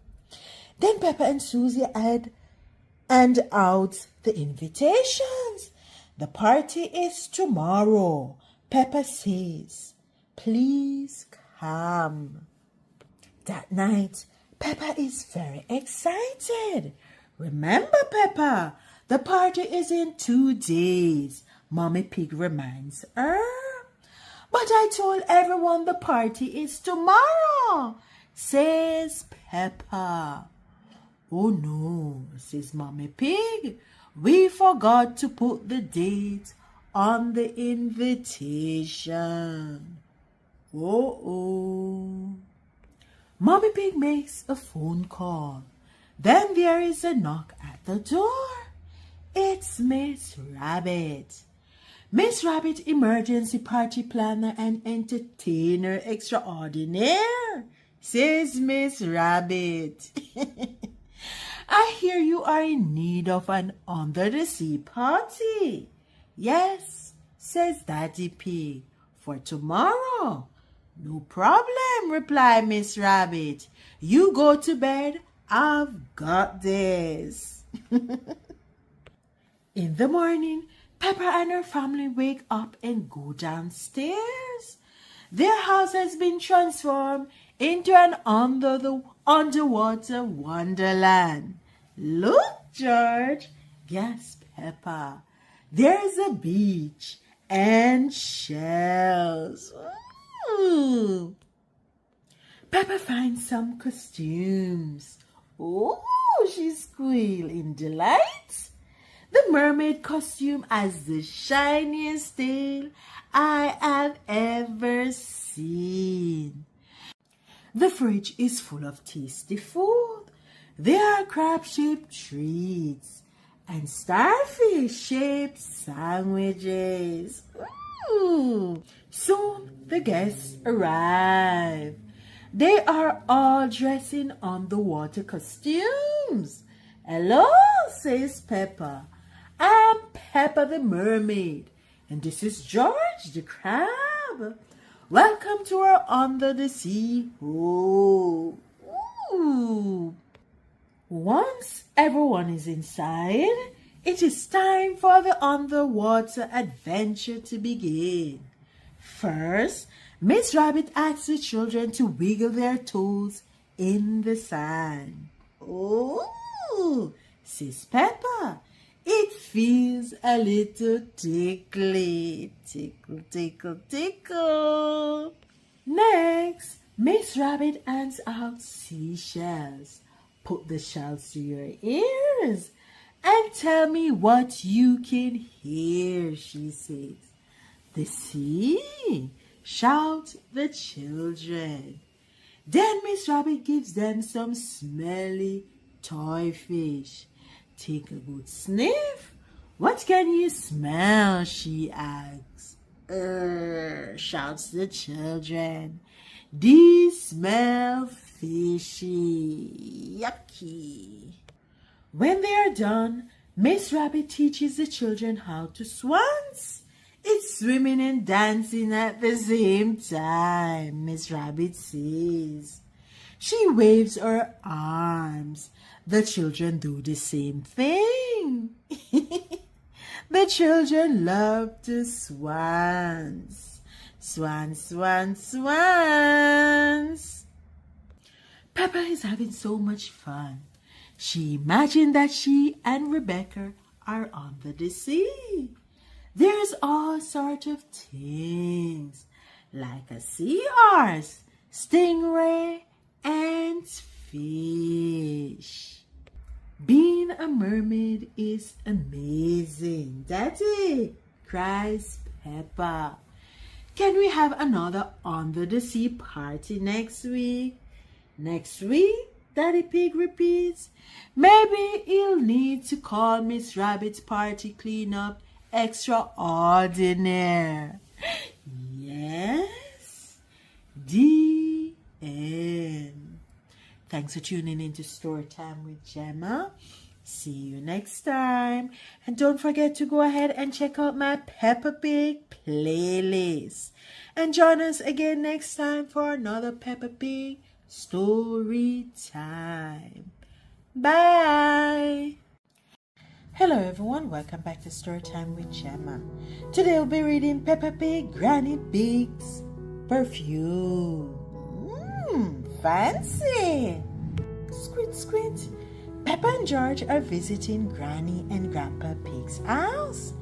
Then Peppa and Susie hand out the invitations. The party is tomorrow, Peppa says. Please come. That night, Peppa is very excited. Remember, Peppa, the party is in 2 days, Mommy Pig reminds her. But I told everyone the party is tomorrow, says Peppa. Oh no, says Mommy Pig. We forgot to put the date on the invitation. Oh. Mommy Pig makes a phone call. Then there is a knock at the door. It's Miss Rabbit. Miss Rabbit, emergency party planner and entertainer extraordinaire, says Miss Rabbit. I hear you are in need of an under-the-sea party. Yes, says Daddy Pig, for tomorrow. No problem, replied Miss Rabbit. You go to bed. I've got this. In the morning, Peppa and her family wake up and go downstairs. Their house has been transformed into an underwater wonderland. Look, George, gasped Peppa. There's a beach and shells. Ooh. Peppa finds some costumes. Oh, she squealed in delight. The mermaid costume has the shiniest tail I have ever seen. The fridge is full of tasty food. There are crab-shaped treats and starfish-shaped sandwiches. Ooh. Soon the guests arrive. They are all dressed in underwater costumes. Hello, says Peppa. I'm Peppa the mermaid, and this is George the crab. Welcome to our under the sea home. Ooh. Once everyone is inside, it is time for the underwater adventure to begin. First, Miss Rabbit asks the children to wiggle their toes in the sand. Oh, says Peppa. It feels a little tickly. Tickle, tickle, tickle. Next, Miss Rabbit hands out seashells. Put the shells to your ears and tell me what you can hear, she says. The sea, shout the children. Then Miss Rabbit gives them some smelly toy fish. Take a good sniff. What can you smell, she asks. Shouts the children. These smell fishy. Yucky. When they are done, Miss Rabbit teaches the children how to swans. It's swimming and dancing at the same time, Miss Rabbit says. She waves her arms. The children do the same thing. The children love to swans. Swans, swans, swans. Peppa is having so much fun. She imagined that she and Rebecca are under the sea. There's all sorts of things, like a sea horse, stingray, and fish. Being a mermaid is amazing, Daddy, cries Peppa. Can we have another under the sea party next week? Next week? Daddy Pig repeats. Maybe he'll need to call Miss Rabbit's party cleanup extraordinaire. Yes. The end. Thanks for tuning in to Storytime with Jemmaa. See you next time. And don't forget to go ahead and check out my Peppa Pig playlist. And join us again next time for another Peppa Pig story time. Bye. Hello everyone, welcome back to Storytime with Jemmaa. Today we'll be reading Peppa Pig Granny Pig's Perfume. Fancy! Squint, squint. Peppa and George are visiting Granny and Grandpa Pig's house.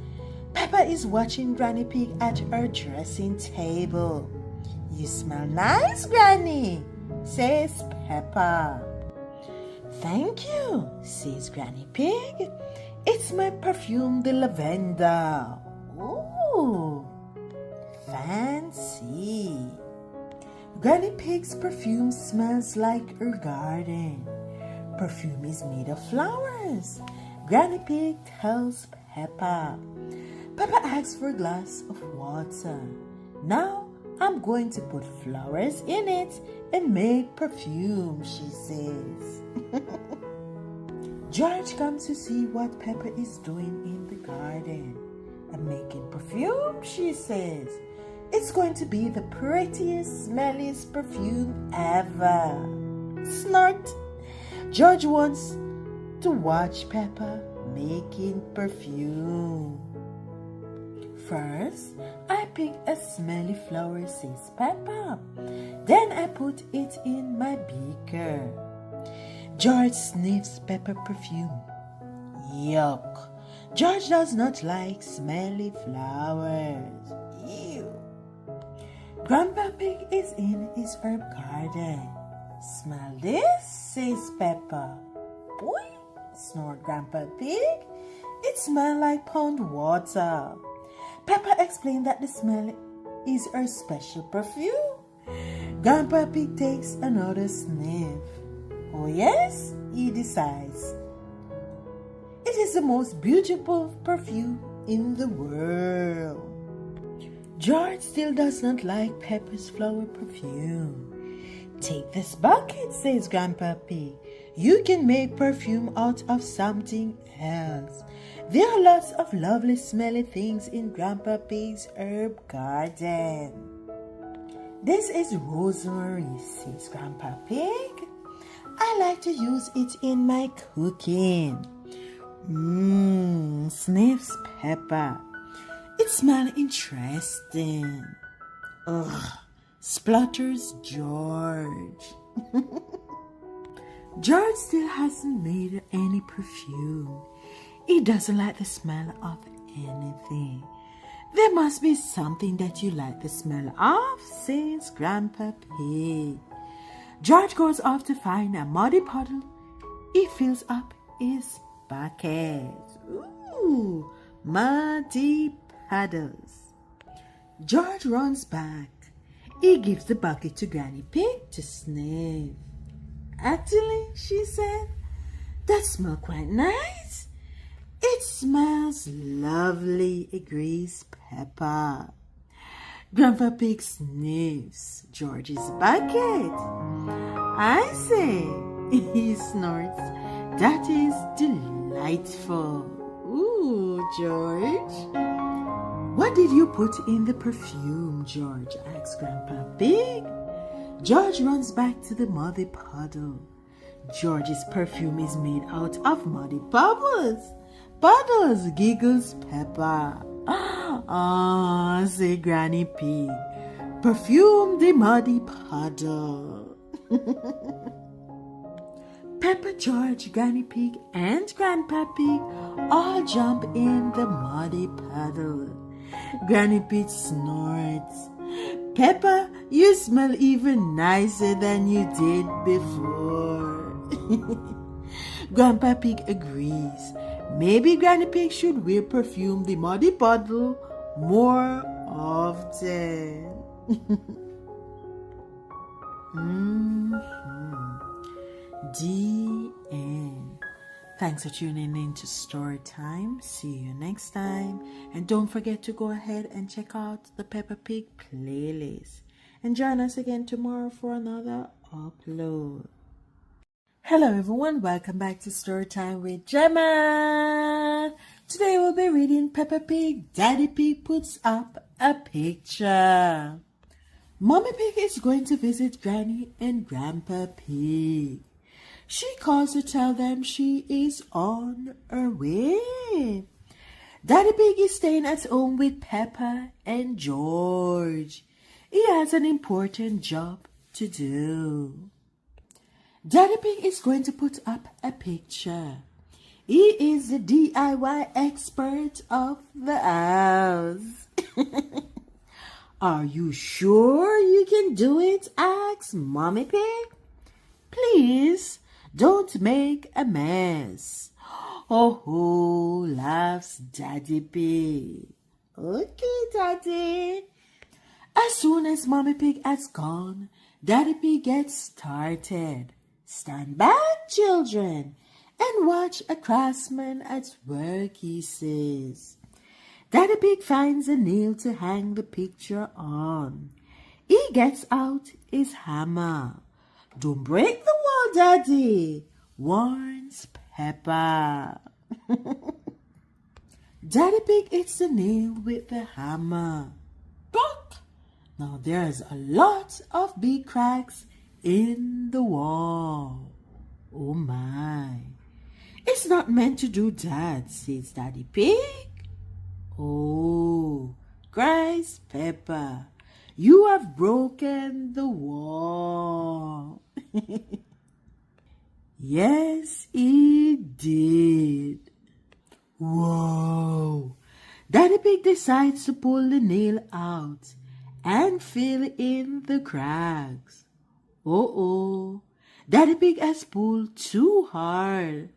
Peppa is watching Granny Pig at her dressing table. You smell nice, Granny, says Peppa. Thank you, says Granny Pig. It's my perfume, the lavender. Ooh, fancy. Granny Pig's perfume smells like her garden. Perfume is made of flowers. Granny Pig tells Peppa. Peppa asks for a glass of water. Now I'm going to put flowers in it and make perfume, she says. George comes to see what Peppa is doing in the garden. I'm making perfume, she says. It's going to be the prettiest, smelliest perfume ever. Snort. George wants to watch Peppa making perfume. First, I pick a smelly flower, says Peppa. Then I put it in my beaker. George sniffs Peppa perfume. Yuck. George does not like smelly flowers. Ew. Grandpa Pig is in his herb garden. Smell this, says Peppa. Boy, snort Grandpa Pig. It smells like pond water. Peppa explained that the smell is her special perfume. Grandpa Pig takes another sniff. Oh yes, he decides. It is the most beautiful perfume in the world. George still does not like Peppa's flower perfume. Take this bucket, says Grandpa Pig. You can make perfume out of something else. There are lots of lovely smelly things in Grandpa Pig's herb garden. This is rosemary, says Grandpa Pig. I like to use it in my cooking. Sniffs Peppa. It smells interesting. Ugh, splutters George. George still hasn't made any perfume. He doesn't like the smell of anything. There must be something that you like the smell of, says Grandpa Pig. George goes off to find a muddy puddle. He fills up his bucket. Ooh, muddy puddles. George runs back. He gives the bucket to Granny Pig to sniff. Actually, she said, that smells quite nice. It smells lovely, agrees Peppa. Grandpa Pig sniffs George's bucket. I say, he snorts, that is delightful. Ooh, George. What did you put in the perfume, George? Asks Grandpa Pig. George runs back to the muddy puddle. George's perfume is made out of muddy bubbles. Puddles, giggles Peppa. Ah, say Granny Pig. Perfume the muddy puddle. Peppa, George, Granny Pig, and Grandpa Pig all jump in the muddy puddle. Granny Pig snorts. Peppa, you smell even nicer than you did before. Grandpa Pig agrees. Maybe Granny Pig should wear perfume the muddy puddle more often. The end. Thanks for tuning in to Story Time. See you next time. And don't forget to go ahead and check out the Peppa Pig playlist. And join us again tomorrow for another upload. Hello everyone, welcome back to Story Time with Jemmaa. Today we'll be reading Peppa Pig, Daddy Pig Puts Up a Picture. Mommy Pig is going to visit Granny and Grandpa Pig. She calls to tell them she is on her way. Daddy Pig is staying at home with Peppa and George. He has an important job to do. Daddy Pig is going to put up a picture. He is the DIY expert of the house. Are you sure you can do it? Asks Mommy Pig. Please don't make a mess. Oh, laughs Daddy Pig. Okay, Daddy. As soon as Mommy Pig has gone, Daddy Pig gets started. Stand back, children, and watch a craftsman at work, he says. Daddy Pig finds a nail to hang the picture on. He gets out his hammer. Don't break the wall, Daddy, warns Peppa. Daddy Pig hits the nail with the hammer. Plunk! Now there's a lot of big cracks in the wall. Oh my. It's not meant to do that, says Daddy Pig. Oh, cries Peppa. You have broken the wall. Yes, he did. Whoa. Daddy Pig decides to pull the nail out and fill in the cracks. Uh-oh. Daddy Pig has pulled too hard.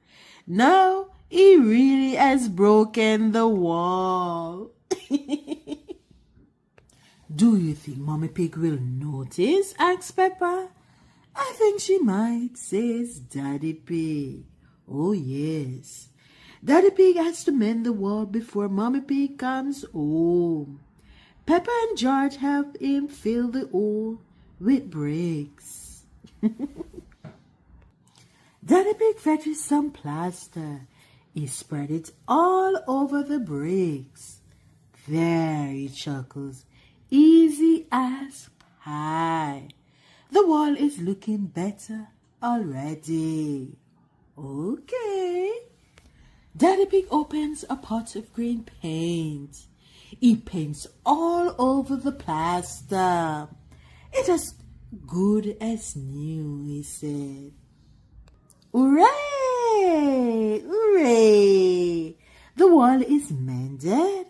Now He really has broken the wall. Do you think Mommy Pig will notice? Asks Peppa. I think she might, says Daddy Pig. Oh yes. Daddy Pig has to mend the wall before Mommy Pig comes home. Peppa and George help him fill the hole with bricks. Daddy Pig fetches some plaster. He spread it all over the bricks. There, he chuckles. Easy as pie. The wall is looking better already. Okay. Daddy Pig opens a pot of green paint. He paints all over the plaster. It's as good as new, he said. Hooray! Hooray! The wall is mended.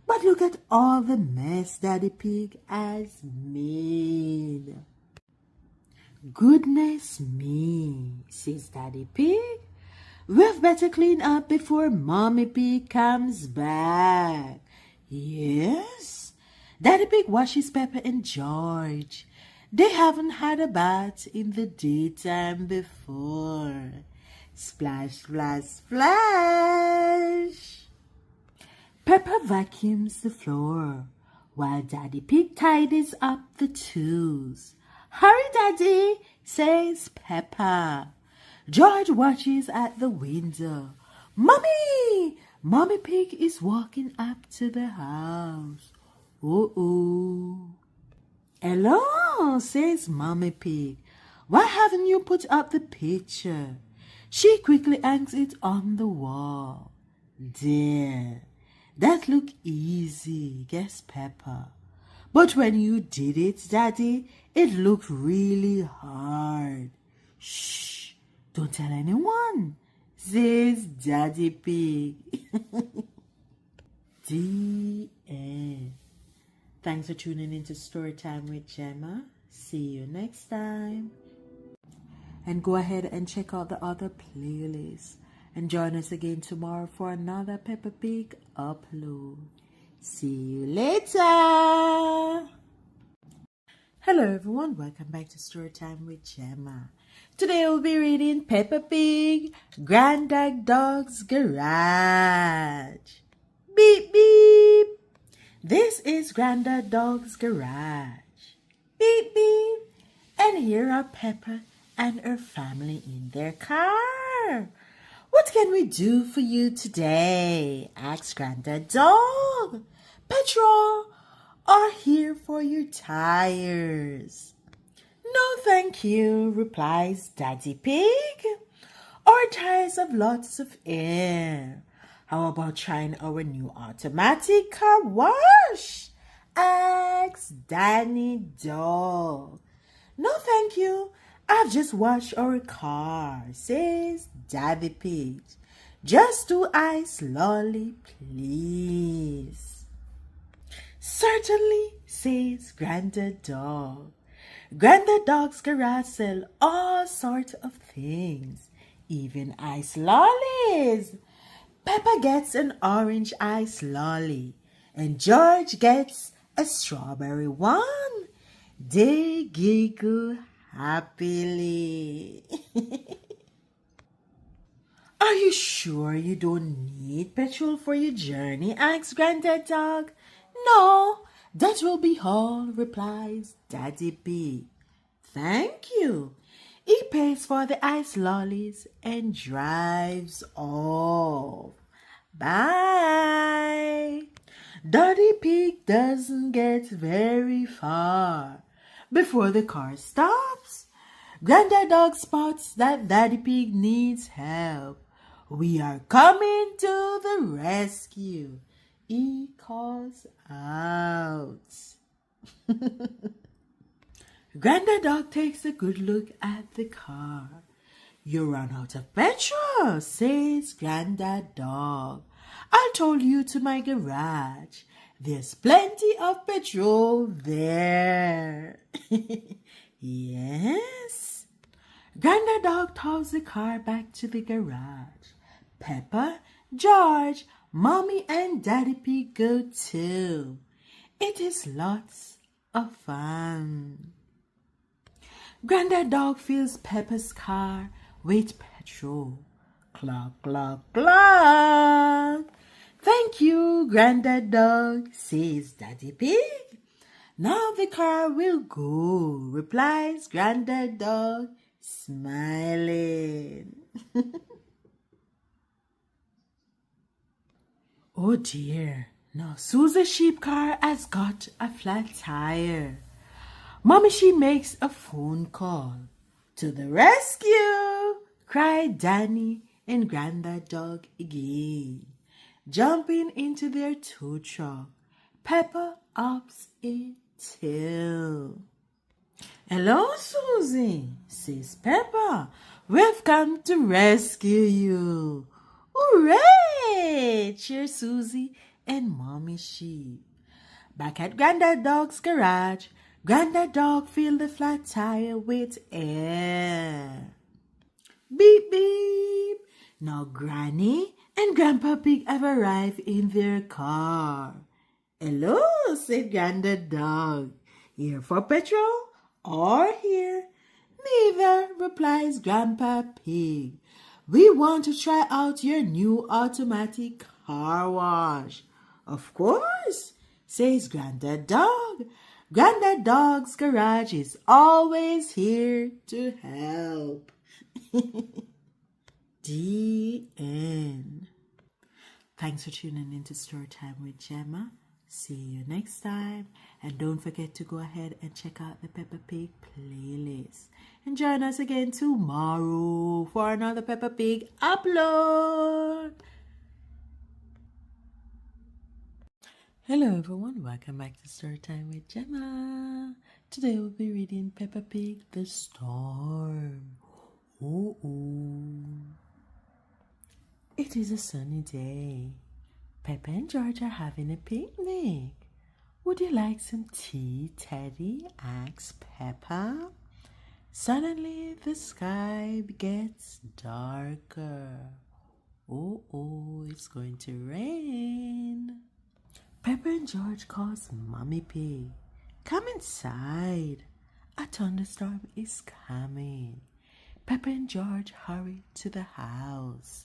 But look at all the mess Daddy Pig has made. Goodness me, says Daddy Pig. We've better clean up before Mommy Pig comes back. Yes? Daddy Pig washes Peppa and George. They haven't had a bath in the daytime before. Splash, splash, splash. Peppa vacuums the floor while Daddy Pig tidies up the tools. Hurry, Daddy, says Peppa. George watches at the window. Mommy! Mommy Pig is walking up to the house. Uh-oh. Hello, says Mommy Pig. Why haven't you put up the picture? She quickly hangs it on the wall. There. That looked easy, guessed Peppa. But when you did it, Daddy, it looked really hard. Shh, don't tell anyone, says Daddy Pig. The end. Thanks for tuning into Storytime with Jemmaa. See you next time. And go ahead and check out the other playlists. And join us again tomorrow for another Peppa Pig upload. See you later. Hello everyone, welcome back to Storytime with Jemmaa. Today we'll be reading Peppa Pig, Grandad Dog's Garage. Beep beep. This is Grandad Dog's Garage. Beep beep. And here are Peppa and her family in their car. What can we do for you today? Asks Grandad Dog. Petrol or here for your tires? No, thank you, replies Daddy Pig. Our tires have lots of air. How about trying our new automatic car wash? Asks Danny Dog. No, thank you. I've just washed our car, says Daddy Pig. Just 2 eyes slowly, please. Certainly, says Grandad Dog. Grandad Dog's garage sells all sorts of things, even ice lollies. Peppa gets an orange ice lolly, and George gets a strawberry one. They giggle happily. Are you sure you don't need petrol for your journey? Asks Grandad Dog. No, that will be all, replies Daddy Pig. Thank you. He pays for the ice lollies and drives off. Bye. Daddy Pig doesn't get very far before the car stops. Grandad Dog spots that Daddy Pig needs help. We are coming to the rescue, he calls out. Grandad Dog takes a good look at the car. You run out of petrol, says Grandad Dog. I'll tow you to my garage. There's plenty of petrol there. Yes. Grandad Dog tows the car back to the garage. Peppa, George, Mommy and Daddy Pig go too. It is lots of fun. Grandad Dog fills Peppa's car with petrol. Cluck, cluck, cluck. Thank you, Grandad Dog, says Daddy Pig. Now the car will go, replies Grandad Dog, smiling. Oh dear, now Susie's sheep car has got a flat tire. Mommy, she makes a phone call. To the rescue, cried Danny and Grandad Dog again. Jumping into their tow truck, Peppa ups it too. Hello, Susie, says Peppa. We've come to rescue you. Hooray! Cheers Susie and Mommy Sheep. Back at Grandad Dog's garage, Grandad Dog filled the flat tire with air. Beep, beep. Now Granny and Grandpa Pig have arrived in their car. Hello, said Grandad Dog. Here for petrol or here? Neither, replies Grandpa Pig. We want to try out your new automatic car wash. Of course, says Grandad Dog. Grandad Dog's garage is always here to help. The end. Thanks for tuning in to Storytime with Jemmaa. See you next time. And don't forget to go ahead and check out the Peppa Pig playlist. And join us again tomorrow for another Peppa Pig upload. Hello everyone, welcome back to Storytime with Jemmaa. Today we'll be reading Peppa Pig The Storm. It is a sunny day. Peppa and George are having a picnic. Would you like some tea, Teddy? Asks Peppa. Suddenly the sky gets darker. It's going to rain. Peppa and George calls Mommy Pig. Come inside. A thunderstorm is coming. Peppa and George hurry to the house.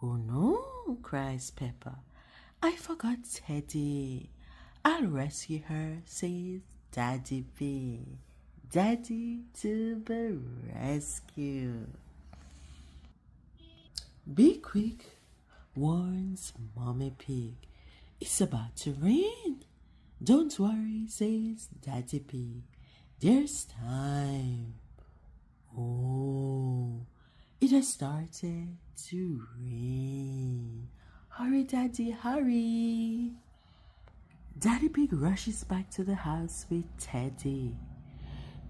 Oh no, cries Peppa. I forgot Teddy. I'll rescue her, says Daddy Pig. Daddy to the rescue. Be quick, warns Mommy Pig. It's about to rain. Don't worry, says Daddy Pig. There's time. It has started to rain. Hurry, Daddy, hurry. Daddy Pig rushes back to the house with Teddy.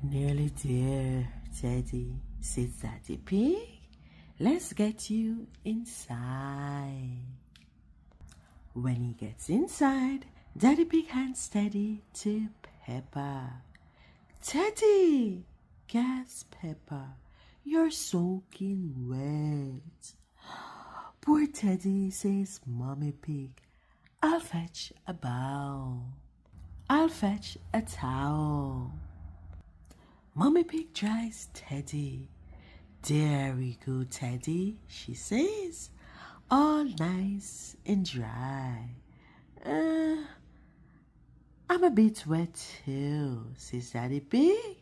Nearly there, Teddy, says Daddy Pig. Let's get you inside. When he gets inside, Daddy Pig hands Teddy to Peppa. Teddy, gasps Peppa. You're soaking wet. Poor Teddy, says Mommy Pig. I'll fetch a bowl. I'll fetch a towel. Mommy Pig dries Teddy. There we go, Teddy, she says. All nice and dry. I'm a bit wet too, says Daddy Pig,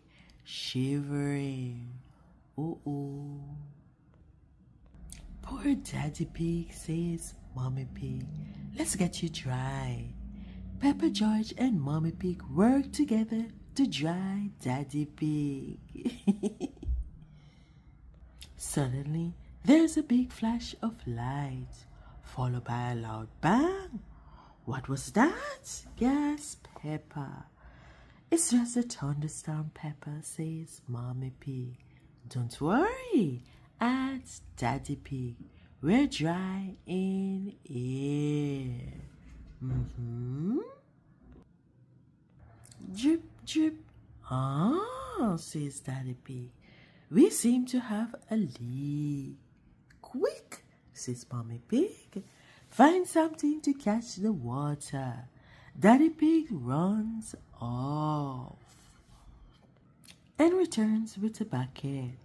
shivering. Poor Daddy Pig, says Mommy Pig. Let's get you dry. Peppa, George and Mommy Pig work together to dry Daddy Pig. Suddenly, there's a big flash of light, followed by a loud bang. What was that? Gasped Peppa. It's just a thunderstorm, Peppa, says Mommy Pig. Don't worry, adds Daddy Pig. We're dry in here. Drip, drip. Says Daddy Pig. We seem to have a leak. Quick, says Mommy Pig. Find something to catch the water. Daddy Pig runs off and returns with a bucket.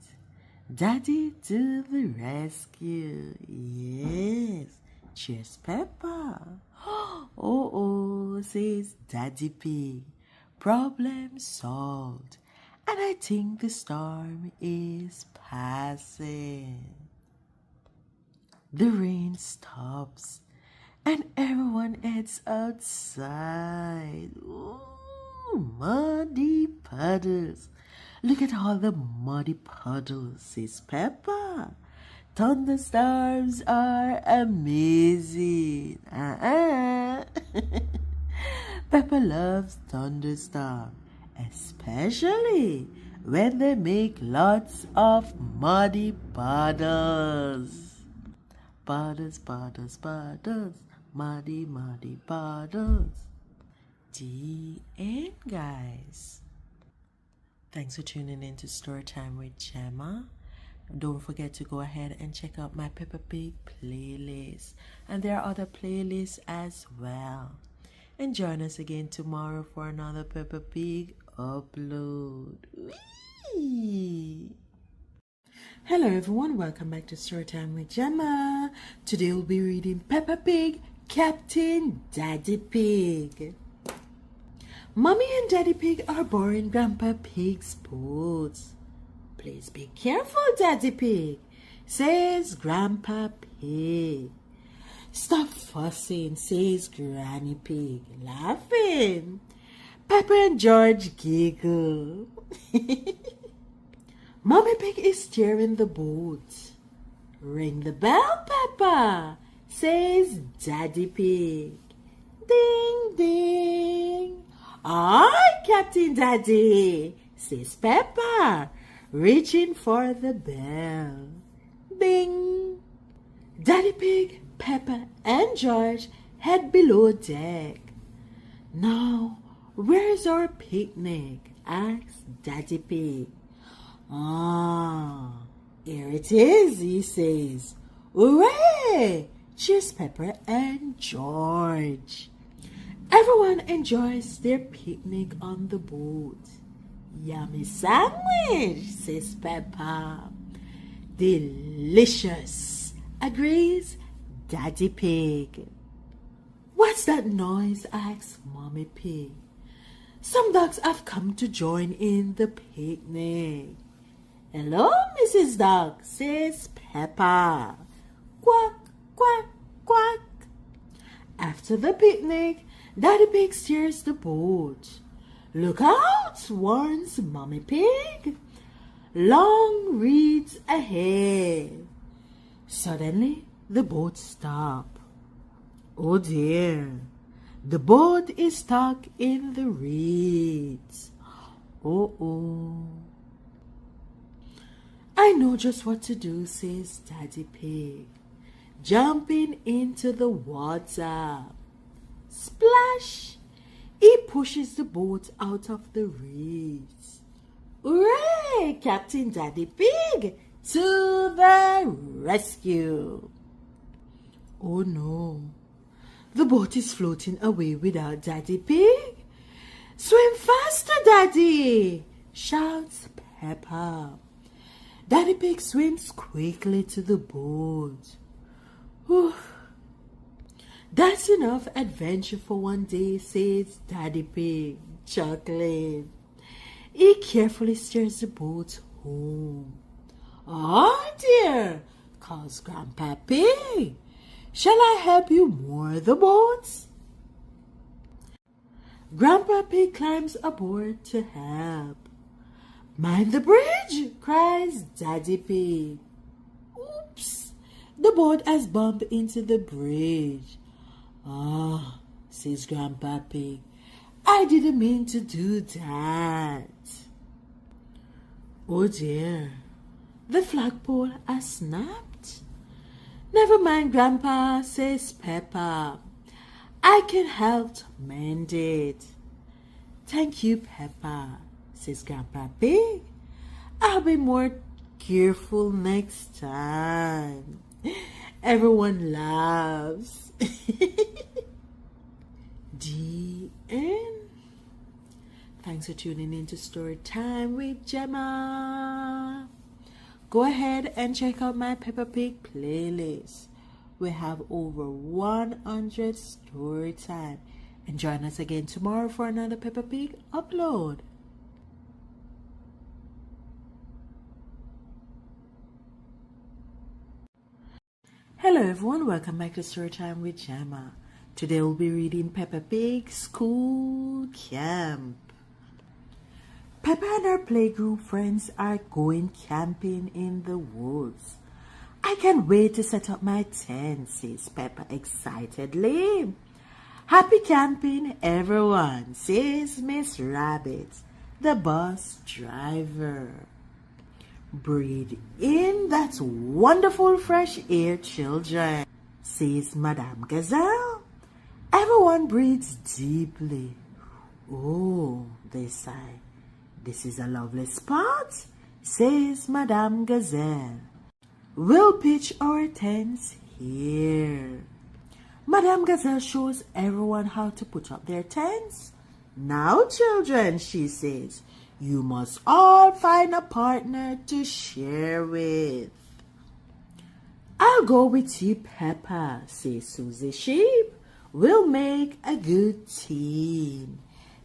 Daddy to the rescue. Yes. Cheers, Peppa. Oh, says Daddy Pig. Problem solved. And I think the storm is passing. The rain stops and everyone heads outside. Ooh, muddy puddles. Look at all the muddy puddles, says Peppa. Thunderstorms are amazing. Peppa loves thunderstorms, especially when they make lots of muddy puddles. Puddles, puddles, puddles, muddy, muddy puddles. The end, guys. Thanks for tuning in to Storytime with Jemmaa. Don't forget to go ahead and check out my Peppa Pig playlist. And there are other playlists as well. And join us again tomorrow for another Peppa Pig upload. Whee! Hello everyone, welcome back to Storytime with Jemmaa. Today we'll be reading Peppa Pig, Captain Daddy Pig. Mommy and Daddy Pig are borrowing Grandpa Pig's boats. Please be careful, Daddy Pig, says Grandpa Pig. Stop fussing, says Granny Pig, laughing. Peppa and George giggle. Mommy Pig is steering the boat. Ring the bell, Peppa, says Daddy Pig. Ding, ding. Aye, Captain Daddy, says Peppa, reaching for the bell. Ding. Daddy Pig, Peppa, and George head below deck. Now, where's our picnic? Asks Daddy Pig. Ah, here it is, he says. Hooray! Cheers, Peppa and George. Everyone enjoys their picnic on the boat. Yummy sandwich, says Peppa. Delicious, agrees Daddy Pig. What's that noise? Asks Mommy Pig. Some dogs have come to join in the picnic. Hello, Mrs. Dog, says Peppa. Quack, quack, quack. After the picnic, Daddy Pig steers the boat. Look out, warns Mommy Pig. Long reeds ahead. Suddenly, the boat stops. Oh dear, the boat is stuck in the reeds. Oh. I know just what to do, says Daddy Pig, jumping into the water. Splash! He pushes the boat out of the reeds. Hooray! Captain Daddy Pig to the rescue. Oh no, the boat is floating away without Daddy Pig. Swim faster, Daddy! Shouts Peppa. Daddy Pig swims quickly to the boat. Whew. That's enough adventure for one day, says Daddy Pig, chuckling. He carefully steers the boat home. Oh dear, calls Grandpa Pig. Shall I help you moor the boat? Grandpa Pig climbs aboard to help. Mind the bridge, cries Daddy Pig. Oops, the boat has bumped into the bridge. Ah, says Grandpa Pig, I didn't mean to do that. Oh dear, the flagpole has snapped. Never mind, Grandpa, says Peppa. I can help mend it. Thank you, Peppa, says Grandpa Pig. I'll be more careful next time. Everyone laughs. The end. Thanks for tuning in to Story Time with Jemmaa. Go ahead and check out my Peppa Pig playlist. We have over 100 story time. And join us again tomorrow for another Peppa Pig upload. Hello everyone, welcome back to Storytime with Jemmaa. Today we'll be reading Peppa Pig School Camp. Peppa and her playgroup friends are going camping in the woods. I can't wait to set up my tent, says Peppa excitedly. Happy camping, everyone, says Miss Rabbit, the bus driver. Breathe in that wonderful fresh air, children, says Madame Gazelle. Everyone breathes deeply. Oh, they sigh. This is a lovely spot, says Madame Gazelle. We'll pitch our tents here. Madame Gazelle shows everyone how to put up their tents. Now, children, she says, you must all find a partner to share with. I'll go with you, Peppa, says Susie Sheep. We'll make a good team.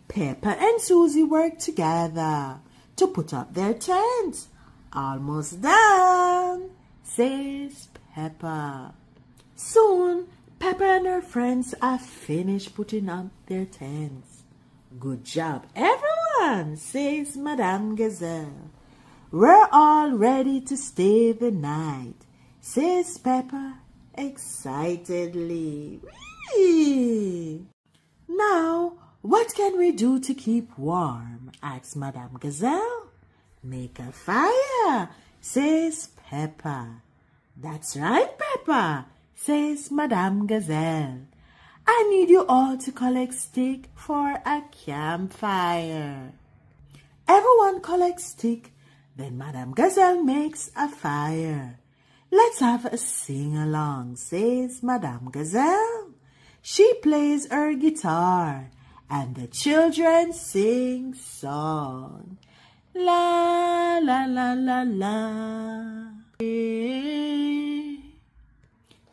Peppa and Susie work together to put up their tent. Almost done, says Peppa. Soon, Peppa and her friends are finished putting up their tents. Good job, everyone, says Madame Gazelle. We're all ready to stay the night, says Peppa excitedly. Whee! Now, what can we do to keep warm? Asks Madame Gazelle. Make a fire, says Peppa. That's right, Peppa, says Madame Gazelle. I need you all to collect stick for a campfire. Everyone collects stick, then Madame Gazelle makes a fire. Let's have a sing-along, says Madame Gazelle. She plays her guitar, and the children sing song. La, la, la, la, la.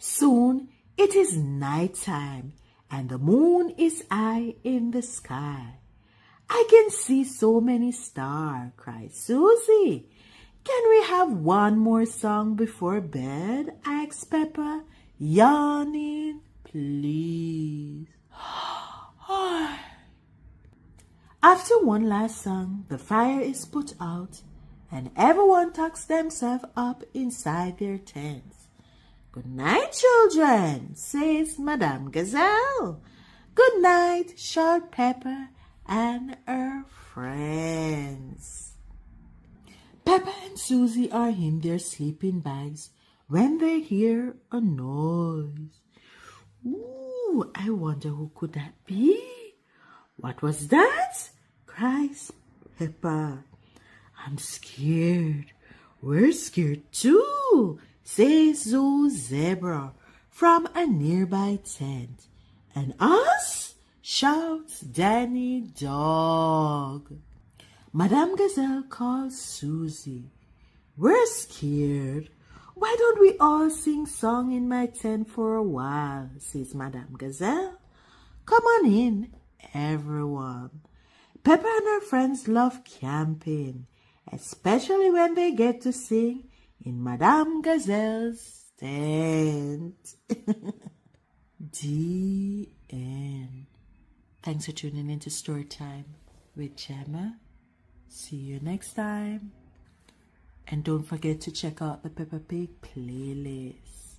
Soon it is night time, and the moon is high in the sky. I can see so many stars, cries Susie. Can we have one more song before bed? Asks Peppa, yawning. Please. After one last song, the fire is put out, and everyone tucks themselves up inside their tents. Good night, children, says Madame Gazelle. Good night, shout Peppa and her friends. Peppa and Susie are in their sleeping bags when they hear a noise. Ooh, I wonder who could that be? What was that? Cries Peppa. I'm scared. We're scared too, says Zoo Zebra from a nearby tent. And us? Shouts Danny Dog. Madame Gazelle calls Susie. We're scared. Why don't we all sing song in my tent for a while, says Madame Gazelle. Come on in, everyone. Peppa and her friends love camping, especially when they get to sing in Madame Gazelle's tent. The end. Thanks for tuning in to Storytime with Jemmaa. See you next time. And don't forget to check out the Peppa Pig playlist.